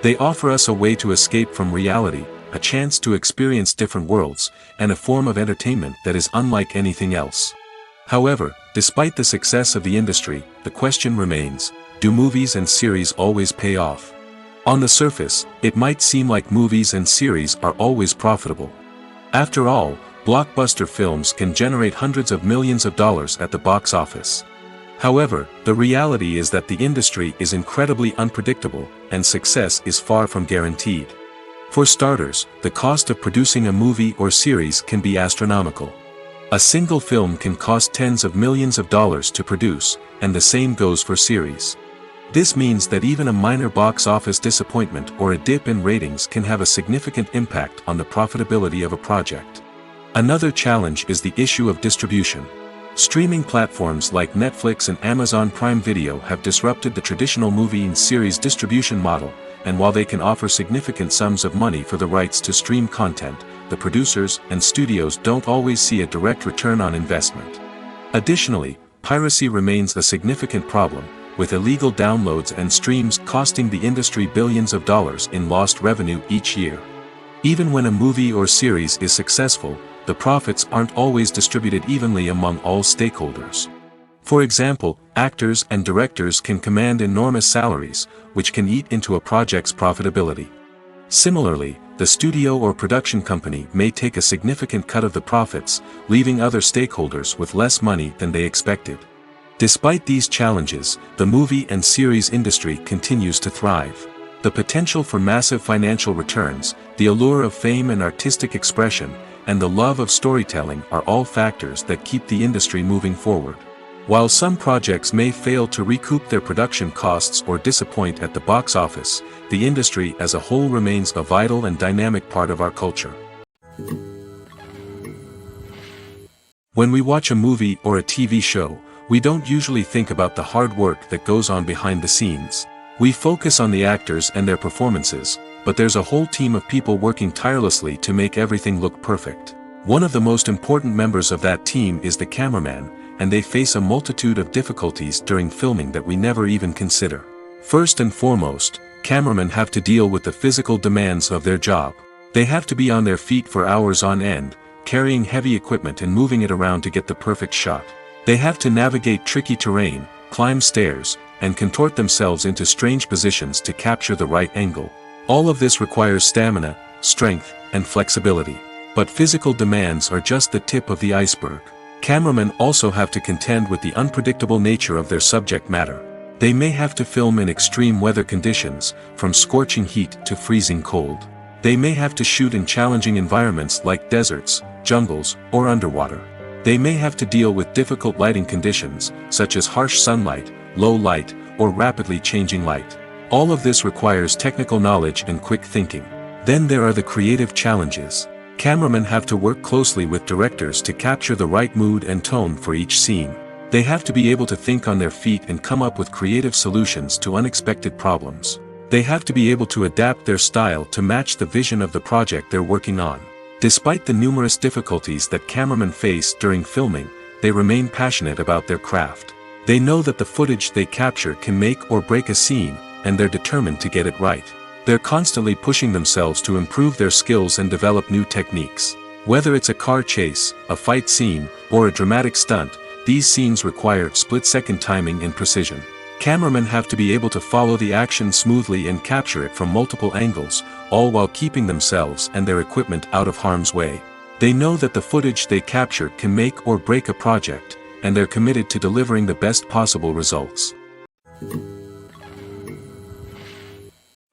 They offer us a way to escape from reality, a chance to experience different worlds, and a form of entertainment that is unlike anything else. However, despite the success of the industry, the question remains, do movies and series always pay off? On the surface, it might seem like movies and series are always profitable. After all, blockbuster films can generate hundreds of millions of dollars at the box office. However, the reality is that the industry is incredibly unpredictable, and success is far from guaranteed. For starters, the cost of producing a movie or series can be astronomical. A single film can cost tens of millions of dollars to produce, and the same goes for series. This means that even a minor box office disappointment or a dip in ratings can have a significant impact on the profitability of a project. Another challenge is the issue of distribution. Streaming platforms like Netflix and Amazon Prime Video have disrupted the traditional movie and series distribution model, and while they can offer significant sums of money for the rights to stream content, the producers and studios don't always see a direct return on investment. Additionally, piracy remains a significant problem, with illegal downloads and streams costing the industry billions of dollars in lost revenue each year. Even when a movie or series is successful, the profits aren't always distributed evenly among all stakeholders. For example, actors and directors can command enormous salaries, which can eat into a project's profitability. Similarly, the studio or production company may take a significant cut of the profits, leaving other stakeholders with less money than they expected. Despite these challenges, the movie and series industry continues to thrive. The potential for massive financial returns, the allure of fame and artistic expression, and the love of storytelling are all factors that keep the industry moving forward. While some projects may fail to recoup their production costs or disappoint at the box office, the industry as a whole remains a vital and dynamic part of our culture. When we watch a movie or a TV show, we don't usually think about the hard work that goes on behind the scenes. We focus on the actors and their performances, but there's a whole team of people working tirelessly to make everything look perfect. One of the most important members of that team is the cameraman, and they face a multitude of difficulties during filming that we never even consider. First and foremost, cameramen have to deal with the physical demands of their job. They have to be on their feet for hours on end, carrying heavy equipment and moving it around to get the perfect shot. They have to navigate tricky terrain, climb stairs, and contort themselves into strange positions to capture the right angle. All of this requires stamina, strength, and flexibility. But physical demands are just the tip of the iceberg. Cameramen also have to contend with the unpredictable nature of their subject matter. They may have to film in extreme weather conditions, from scorching heat to freezing cold. They may have to shoot in challenging environments like deserts, jungles, or underwater. They may have to deal with difficult lighting conditions, such as harsh sunlight, low light, or rapidly changing light. All of this requires technical knowledge and quick thinking. Then there are the creative challenges. Cameramen have to work closely with directors to capture the right mood and tone for each scene. They have to be able to think on their feet and come up with creative solutions to unexpected problems. They have to be able to adapt their style to match the vision of the project they're working on. Despite the numerous difficulties that cameramen face during filming, they remain passionate about their craft. They know that the footage they capture can make or break a scene, and they're determined to get it right. They're constantly pushing themselves to improve their skills and develop new techniques. Whether it's a car chase, a fight scene, or a dramatic stunt, these scenes require split-second timing and precision. Cameramen have to be able to follow the action smoothly and capture it from multiple angles, all while keeping themselves and their equipment out of harm's way. They know that the footage they capture can make or break a project, and they're committed to delivering the best possible results.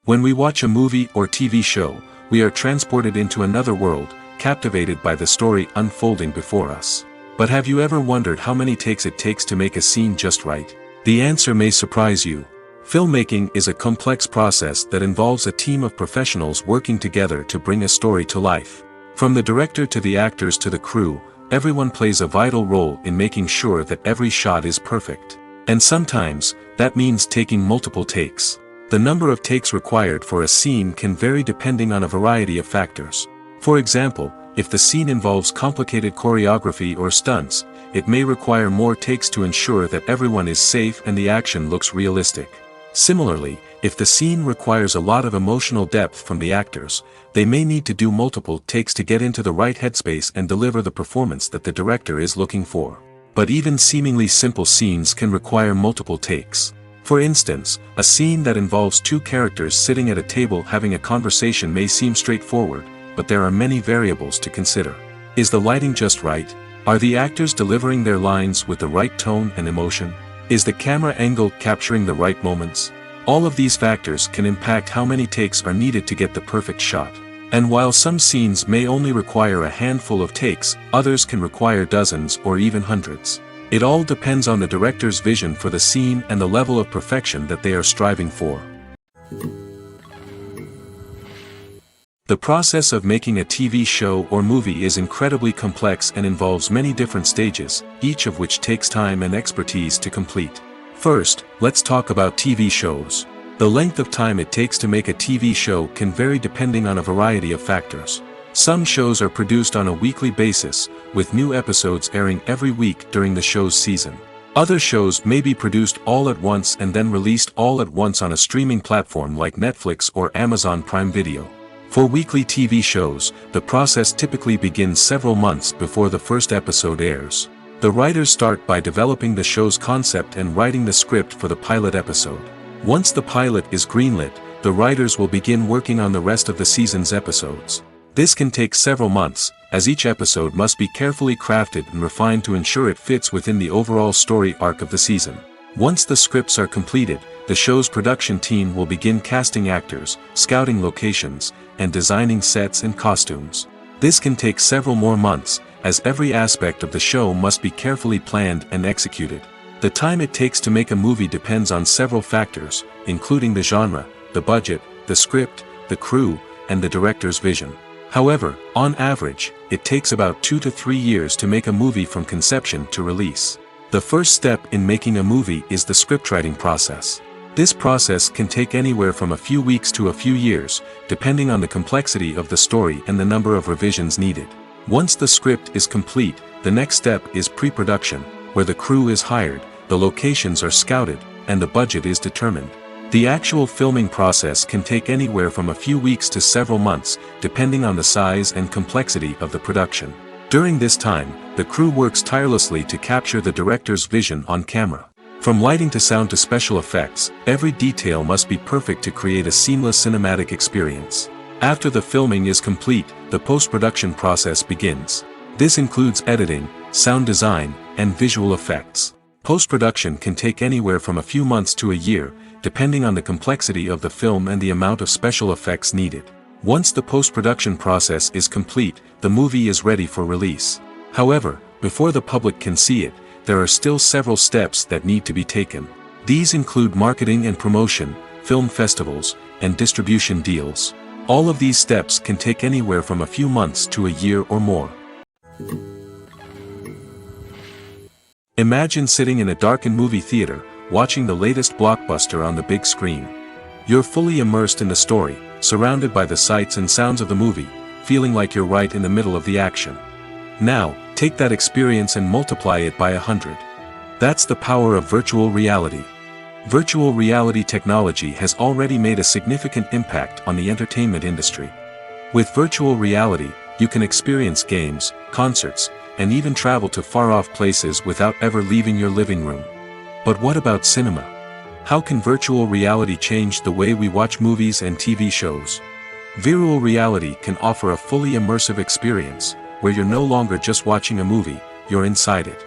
When we watch a movie or TV show, we are transported into another world, captivated by the story unfolding before us. But have you ever wondered how many takes it takes to make a scene just right? The answer may surprise you. Filmmaking is a complex process that involves a team of professionals working together to bring a story to life. From the director to the actors to the crew, everyone plays a vital role in making sure that every shot is perfect. And sometimes, that means taking multiple takes. The number of takes required for a scene can vary depending on a variety of factors. For example, if the scene involves complicated choreography or stunts, it may require more takes to ensure that everyone is safe and the action looks realistic. Similarly, if the scene requires a lot of emotional depth from the actors, they may need to do multiple takes to get into the right headspace and deliver the performance that the director is looking for. But even seemingly simple scenes can require multiple takes. For instance, a scene that involves two characters sitting at a table having a conversation may seem straightforward, but there are many variables to consider. Is the lighting just right? Are the actors delivering their lines with the right tone and emotion? Is the camera angle capturing the right moments? All of these factors can impact how many takes are needed to get the perfect shot. And while some scenes may only require a handful of takes, others can require dozens or even hundreds. It all depends on the director's vision for the scene and the level of perfection that they are striving for. The process of making a TV show or movie is incredibly complex and involves many different stages, each of which takes time and expertise to complete. First, let's talk about TV shows. The length of time it takes to make a TV show can vary depending on a variety of factors. Some shows are produced on a weekly basis, with new episodes airing every week during the show's season. Other shows may be produced all at once and then released all at once on a streaming platform like Netflix or Amazon Prime Video. For weekly TV shows, the process typically begins several months before the first episode airs. The writers start by developing the show's concept and writing the script for the pilot episode. Once the pilot is greenlit, the writers will begin working on the rest of the season's episodes. This can take several months, as each episode must be carefully crafted and refined to ensure it fits within the overall story arc of the season. Once the scripts are completed, the show's production team will begin casting actors, scouting locations, and designing sets and costumes. This can take several more months, as every aspect of the show must be carefully planned and executed. The time it takes to make a movie depends on several factors, including the genre, the budget, the script, the crew, and the director's vision. However, on average, it takes about 2 to 3 years to make a movie from conception to release. The first step in making a movie is the scriptwriting process. This process can take anywhere from a few weeks to a few years, depending on the complexity of the story and the number of revisions needed. Once the script is complete, the next step is pre-production, where the crew is hired, the locations are scouted, and the budget is determined. The actual filming process can take anywhere from a few weeks to several months, depending on the size and complexity of the production. During this time, the crew works tirelessly to capture the director's vision on camera. From lighting to sound to special effects, every detail must be perfect to create a seamless cinematic experience. After the filming is complete, the post-production process begins. This includes editing, sound design, and visual effects. Post-production can take anywhere from a few months to a year, depending on the complexity of the film and the amount of special effects needed. Once the post-production process is complete, the movie is ready for release. However, before the public can see it, there are still several steps that need to be taken. These include marketing and promotion, film festivals, and distribution deals. All of these steps can take anywhere from a few months to a year or more. Imagine sitting in a darkened movie theater, watching the latest blockbuster on the big screen. You're fully immersed in the story, surrounded by the sights and sounds of the movie, feeling like you're right in the middle of the action. Now, take that experience and multiply it by 100. That's the power of virtual reality. Virtual reality technology has already made a significant impact on the entertainment industry. With virtual reality, you can experience games, concerts, and even travel to far-off places without ever leaving your living room. But what about cinema? How can virtual reality change the way we watch movies and TV shows? Virtual reality can offer a fully immersive experience, where you're no longer just watching a movie, you're inside it.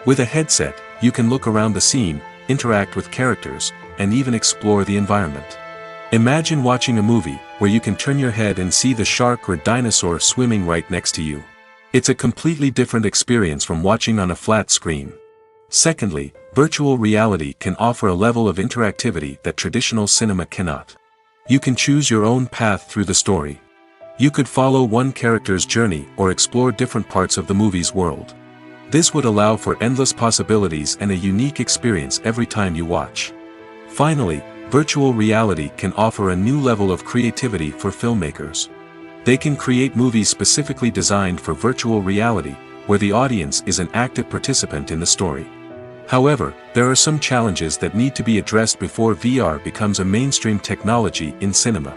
With a headset, you can look around the scene, interact with characters, and even explore the environment. Imagine watching a movie where you can turn your head and see the shark or dinosaur swimming right next to you. It's a completely different experience from watching on a flat screen. Secondly, virtual reality can offer a level of interactivity that traditional cinema cannot. You can choose your own path through the story. You could follow one character's journey or explore different parts of the movie's world. This would allow for endless possibilities and a unique experience every time you watch. Finally, virtual reality can offer a new level of creativity for filmmakers. They can create movies specifically designed for virtual reality, where the audience is an active participant in the story. However, there are some challenges that need to be addressed before VR becomes a mainstream technology in cinema.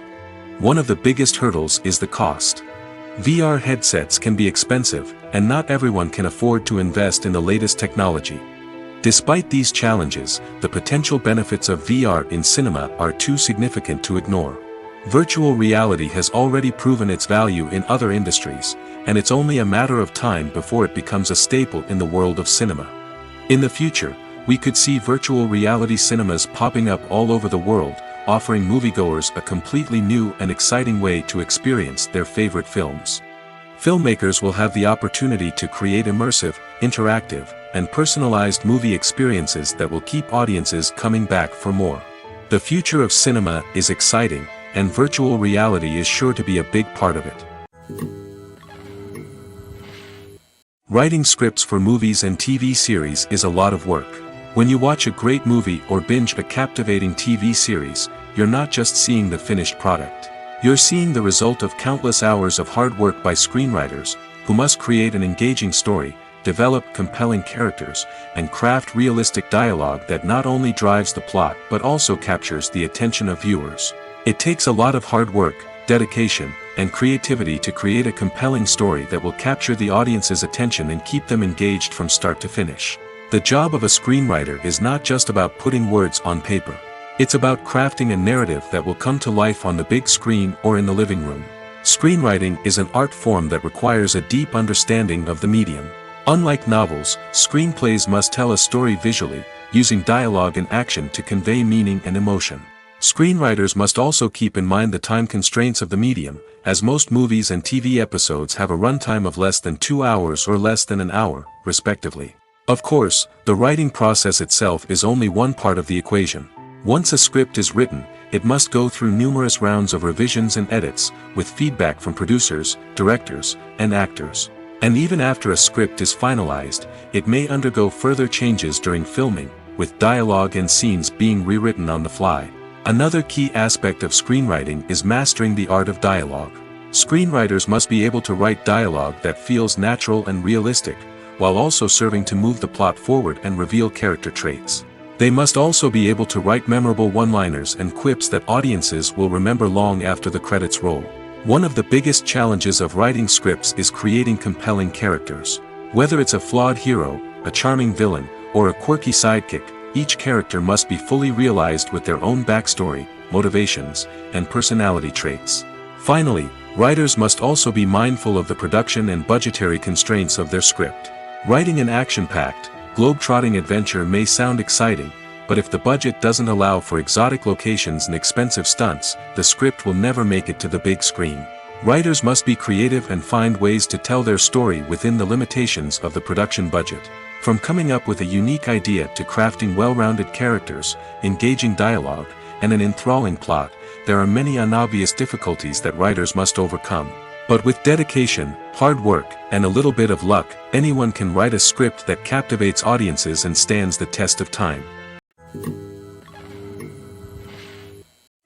One of the biggest hurdles is the cost. VR headsets can be expensive, and not everyone can afford to invest in the latest technology. Despite these challenges, the potential benefits of VR in cinema are too significant to ignore. Virtual reality has already proven its value in other industries, and it's only a matter of time before it becomes a staple in the world of cinema. In the future, we could see virtual reality cinemas popping up all over the world, offering moviegoers a completely new and exciting way to experience their favorite films. Filmmakers will have the opportunity to create immersive, interactive, and personalized movie experiences that will keep audiences coming back for more. The future of cinema is exciting, and virtual reality is sure to be a big part of it. Writing scripts for movies and TV series is a lot of work. When you watch a great movie or binge a captivating TV series, you're not just seeing the finished product. You're seeing the result of countless hours of hard work by screenwriters, who must create an engaging story, develop compelling characters, and craft realistic dialogue that not only drives the plot but also captures the attention of viewers. It takes a lot of hard work, dedication, and creativity to create a compelling story that will capture the audience's attention and keep them engaged from start to finish. The job of a screenwriter is not just about putting words on paper. It's about crafting a narrative that will come to life on the big screen or in the living room. Screenwriting is an art form that requires a deep understanding of the medium. Unlike novels, screenplays must tell a story visually, using dialogue and action to convey meaning and emotion. Screenwriters must also keep in mind the time constraints of the medium, as most movies and TV episodes have a runtime of less than 2 hours or less than an hour, respectively. Of course, the writing process itself is only one part of the equation. Once a script is written, it must go through numerous rounds of revisions and edits, with feedback from producers, directors, and actors. And even after a script is finalized, it may undergo further changes during filming, with dialogue and scenes being rewritten on the fly. Another key aspect of screenwriting is mastering the art of dialogue. Screenwriters must be able to write dialogue that feels natural and realistic, while also serving to move the plot forward and reveal character traits. They must also be able to write memorable one-liners and quips that audiences will remember long after the credits roll. One of the biggest challenges of writing scripts is creating compelling characters. Whether it's a flawed hero, a charming villain, or a quirky sidekick, each character must be fully realized with their own backstory, motivations, and personality traits. Finally, writers must also be mindful of the production and budgetary constraints of their script. Writing an action-packed, globe-trotting adventure may sound exciting, but if the budget doesn't allow for exotic locations and expensive stunts, the script will never make it to the big screen. Writers must be creative and find ways to tell their story within the limitations of the production budget. From coming up with a unique idea to crafting well-rounded characters, engaging dialogue, and an enthralling plot, there are many unobvious difficulties that writers must overcome. But with dedication, hard work, and a little bit of luck, anyone can write a script that captivates audiences and stands the test of time.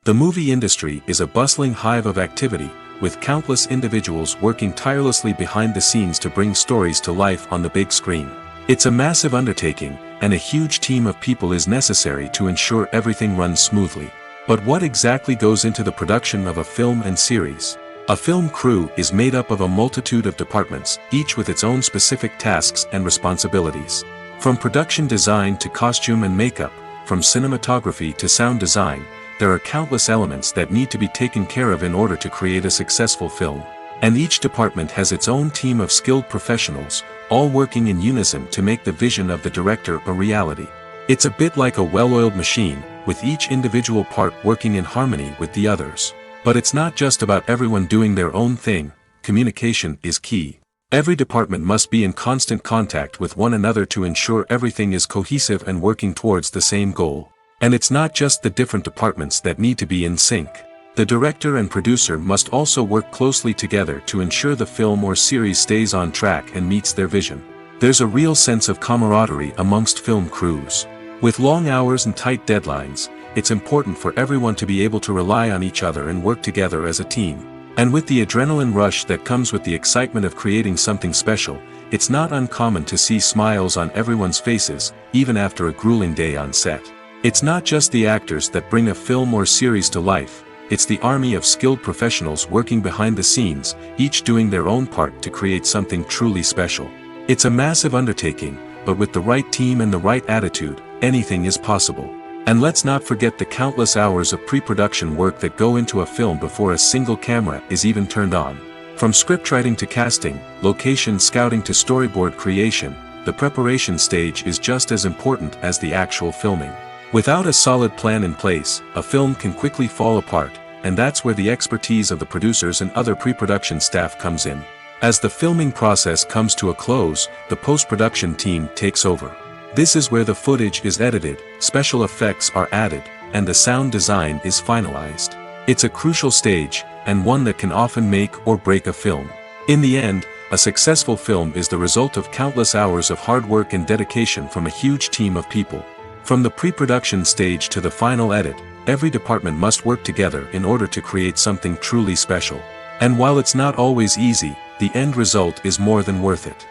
The movie industry is a bustling hive of activity, with countless individuals working tirelessly behind the scenes to bring stories to life on the big screen. It's a massive undertaking, and a huge team of people is necessary to ensure everything runs smoothly. But what exactly goes into the production of a film and series? A film crew is made up of a multitude of departments, each with its own specific tasks and responsibilities. From production design to costume and makeup, from cinematography to sound design, there are countless elements that need to be taken care of in order to create a successful film. And each department has its own team of skilled professionals, all working in unison to make the vision of the director a reality. It's a bit like a well-oiled machine, with each individual part working in harmony with the others. But it's not just about everyone doing their own thing. Communication is key. Every department must be in constant contact with one another to ensure everything is cohesive and working towards the same goal. And it's not just the different departments that need to be in sync. The director and producer must also work closely together to ensure the film or series stays on track and meets their vision. There's a real sense of camaraderie amongst film crews. With long hours and tight deadlines, it's important for everyone to be able to rely on each other and work together as a team. And with the adrenaline rush that comes with the excitement of creating something special, it's not uncommon to see smiles on everyone's faces, even after a grueling day on set. It's not just the actors that bring a film or series to life, it's the army of skilled professionals working behind the scenes, each doing their own part to create something truly special. It's a massive undertaking, but with the right team and the right attitude, anything is possible. And let's not forget the countless hours of pre-production work that go into a film before a single camera is even turned on. From scriptwriting to casting, location scouting to storyboard creation, the preparation stage is just as important as the actual filming. Without a solid plan in place, a film can quickly fall apart, and that's where the expertise of the producers and other pre-production staff comes in. As the filming process comes to a close, the post-production team takes over. This is where the footage is edited, special effects are added, and the sound design is finalized. It's a crucial stage, and one that can often make or break a film. In the end, a successful film is the result of countless hours of hard work and dedication from a huge team of people. From the pre-production stage to the final edit, every department must work together in order to create something truly special. And while it's not always easy, the end result is more than worth it.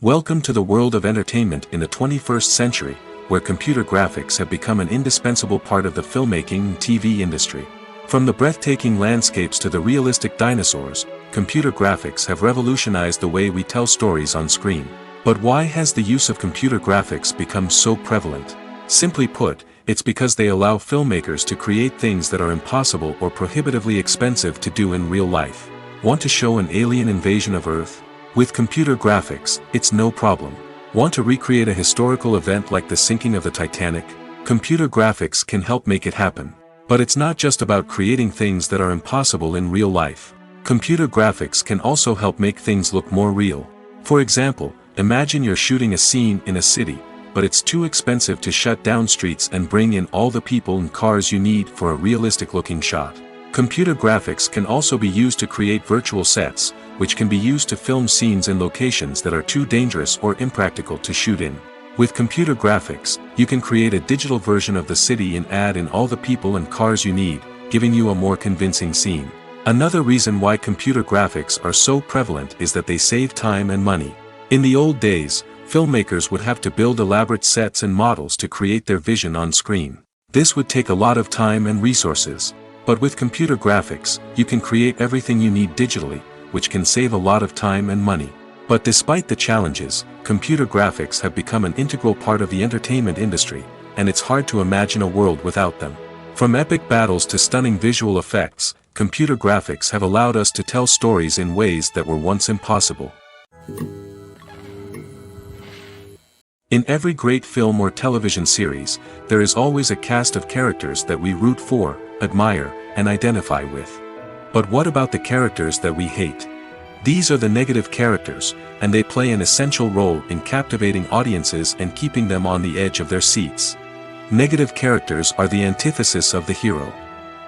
Welcome to the world of entertainment in the 21st century, where computer graphics have become an indispensable part of the filmmaking and TV industry. From the breathtaking landscapes to the realistic dinosaurs, computer graphics have revolutionized the way we tell stories on screen. But why has the use of computer graphics become so prevalent? Simply put, it's because they allow filmmakers to create things that are impossible or prohibitively expensive to do in real life. Want to show an alien invasion of Earth? With computer graphics, it's no problem. Want to recreate a historical event like the sinking of the Titanic? Computer graphics can help make it happen. But it's not just about creating things that are impossible in real life. Computer graphics can also help make things look more real. For example, imagine you're shooting a scene in a city, but it's too expensive to shut down streets and bring in all the people and cars you need for a realistic-looking shot. Computer graphics can also be used to create virtual sets, which can be used to film scenes in locations that are too dangerous or impractical to shoot in. With computer graphics, you can create a digital version of the city and add in all the people and cars you need, giving you a more convincing scene. Another reason why computer graphics are so prevalent is that they save time and money. In the old days, filmmakers would have to build elaborate sets and models to create their vision on screen. This would take a lot of time and resources. But with computer graphics, you can create everything you need digitally, which can save a lot of time and money. But despite the challenges, computer graphics have become an integral part of the entertainment industry, and it's hard to imagine a world without them. From epic battles to stunning visual effects, computer graphics have allowed us to tell stories in ways that were once impossible. In every great film or television series, there is always a cast of characters that we root for, admire, and identify with. But what about the characters that we hate? These are the negative characters, and they play an essential role in captivating audiences and keeping them on the edge of their seats. Negative characters are the antithesis of the hero.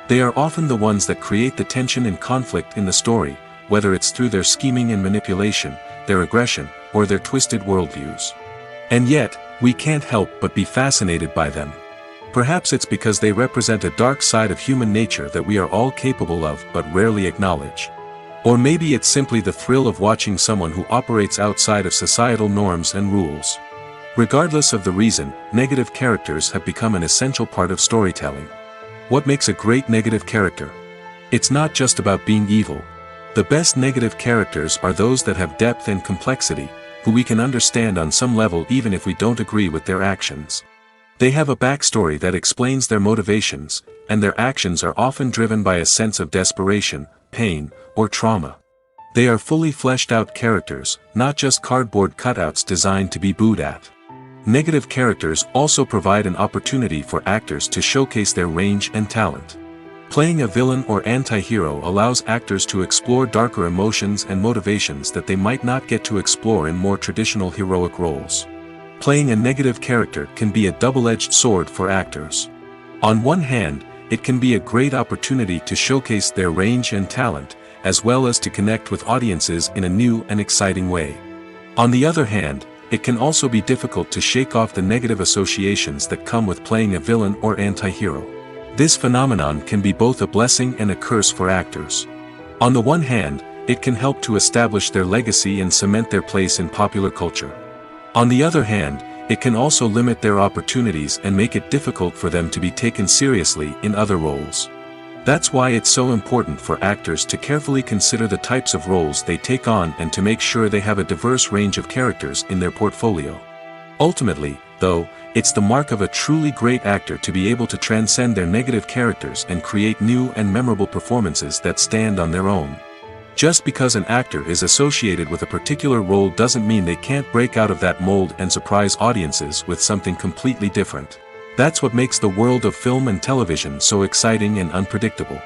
They are often the ones that create the tension and conflict in the story, whether it's through their scheming and manipulation, their aggression, or their twisted worldviews. And yet, we can't help but be fascinated by them. Perhaps it's because they represent a dark side of human nature that we are all capable of but rarely acknowledge. Or maybe it's simply the thrill of watching someone who operates outside of societal norms and rules. Regardless of the reason, negative characters have become an essential part of storytelling. What makes a great negative character? It's not just about being evil. The best negative characters are those that have depth and complexity, who we can understand on some level even if we don't agree with their actions. They have a backstory that explains their motivations, and their actions are often driven by a sense of desperation, pain, or trauma. They are fully fleshed out characters, not just cardboard cutouts designed to be booed at. Negative characters also provide an opportunity for actors to showcase their range and talent. Playing a villain or anti-hero allows actors to explore darker emotions and motivations that they might not get to explore in more traditional heroic roles. Playing a negative character can be a double-edged sword for actors. On one hand, it can be a great opportunity to showcase their range and talent, as well as to connect with audiences in a new and exciting way. On the other hand, it can also be difficult to shake off the negative associations that come with playing a villain or anti-hero. This phenomenon can be both a blessing and a curse for actors. On the one hand, it can help to establish their legacy and cement their place in popular culture. On the other hand, it can also limit their opportunities and make it difficult for them to be taken seriously in other roles. That's why it's so important for actors to carefully consider the types of roles they take on and to make sure they have a diverse range of characters in their portfolio. Ultimately, though, it's the mark of a truly great actor to be able to transcend their negative characters and create new and memorable performances that stand on their own. Just because an actor is associated with a particular role doesn't mean they can't break out of that mold and surprise audiences with something completely different. That's what makes the world of film and television so exciting and unpredictable.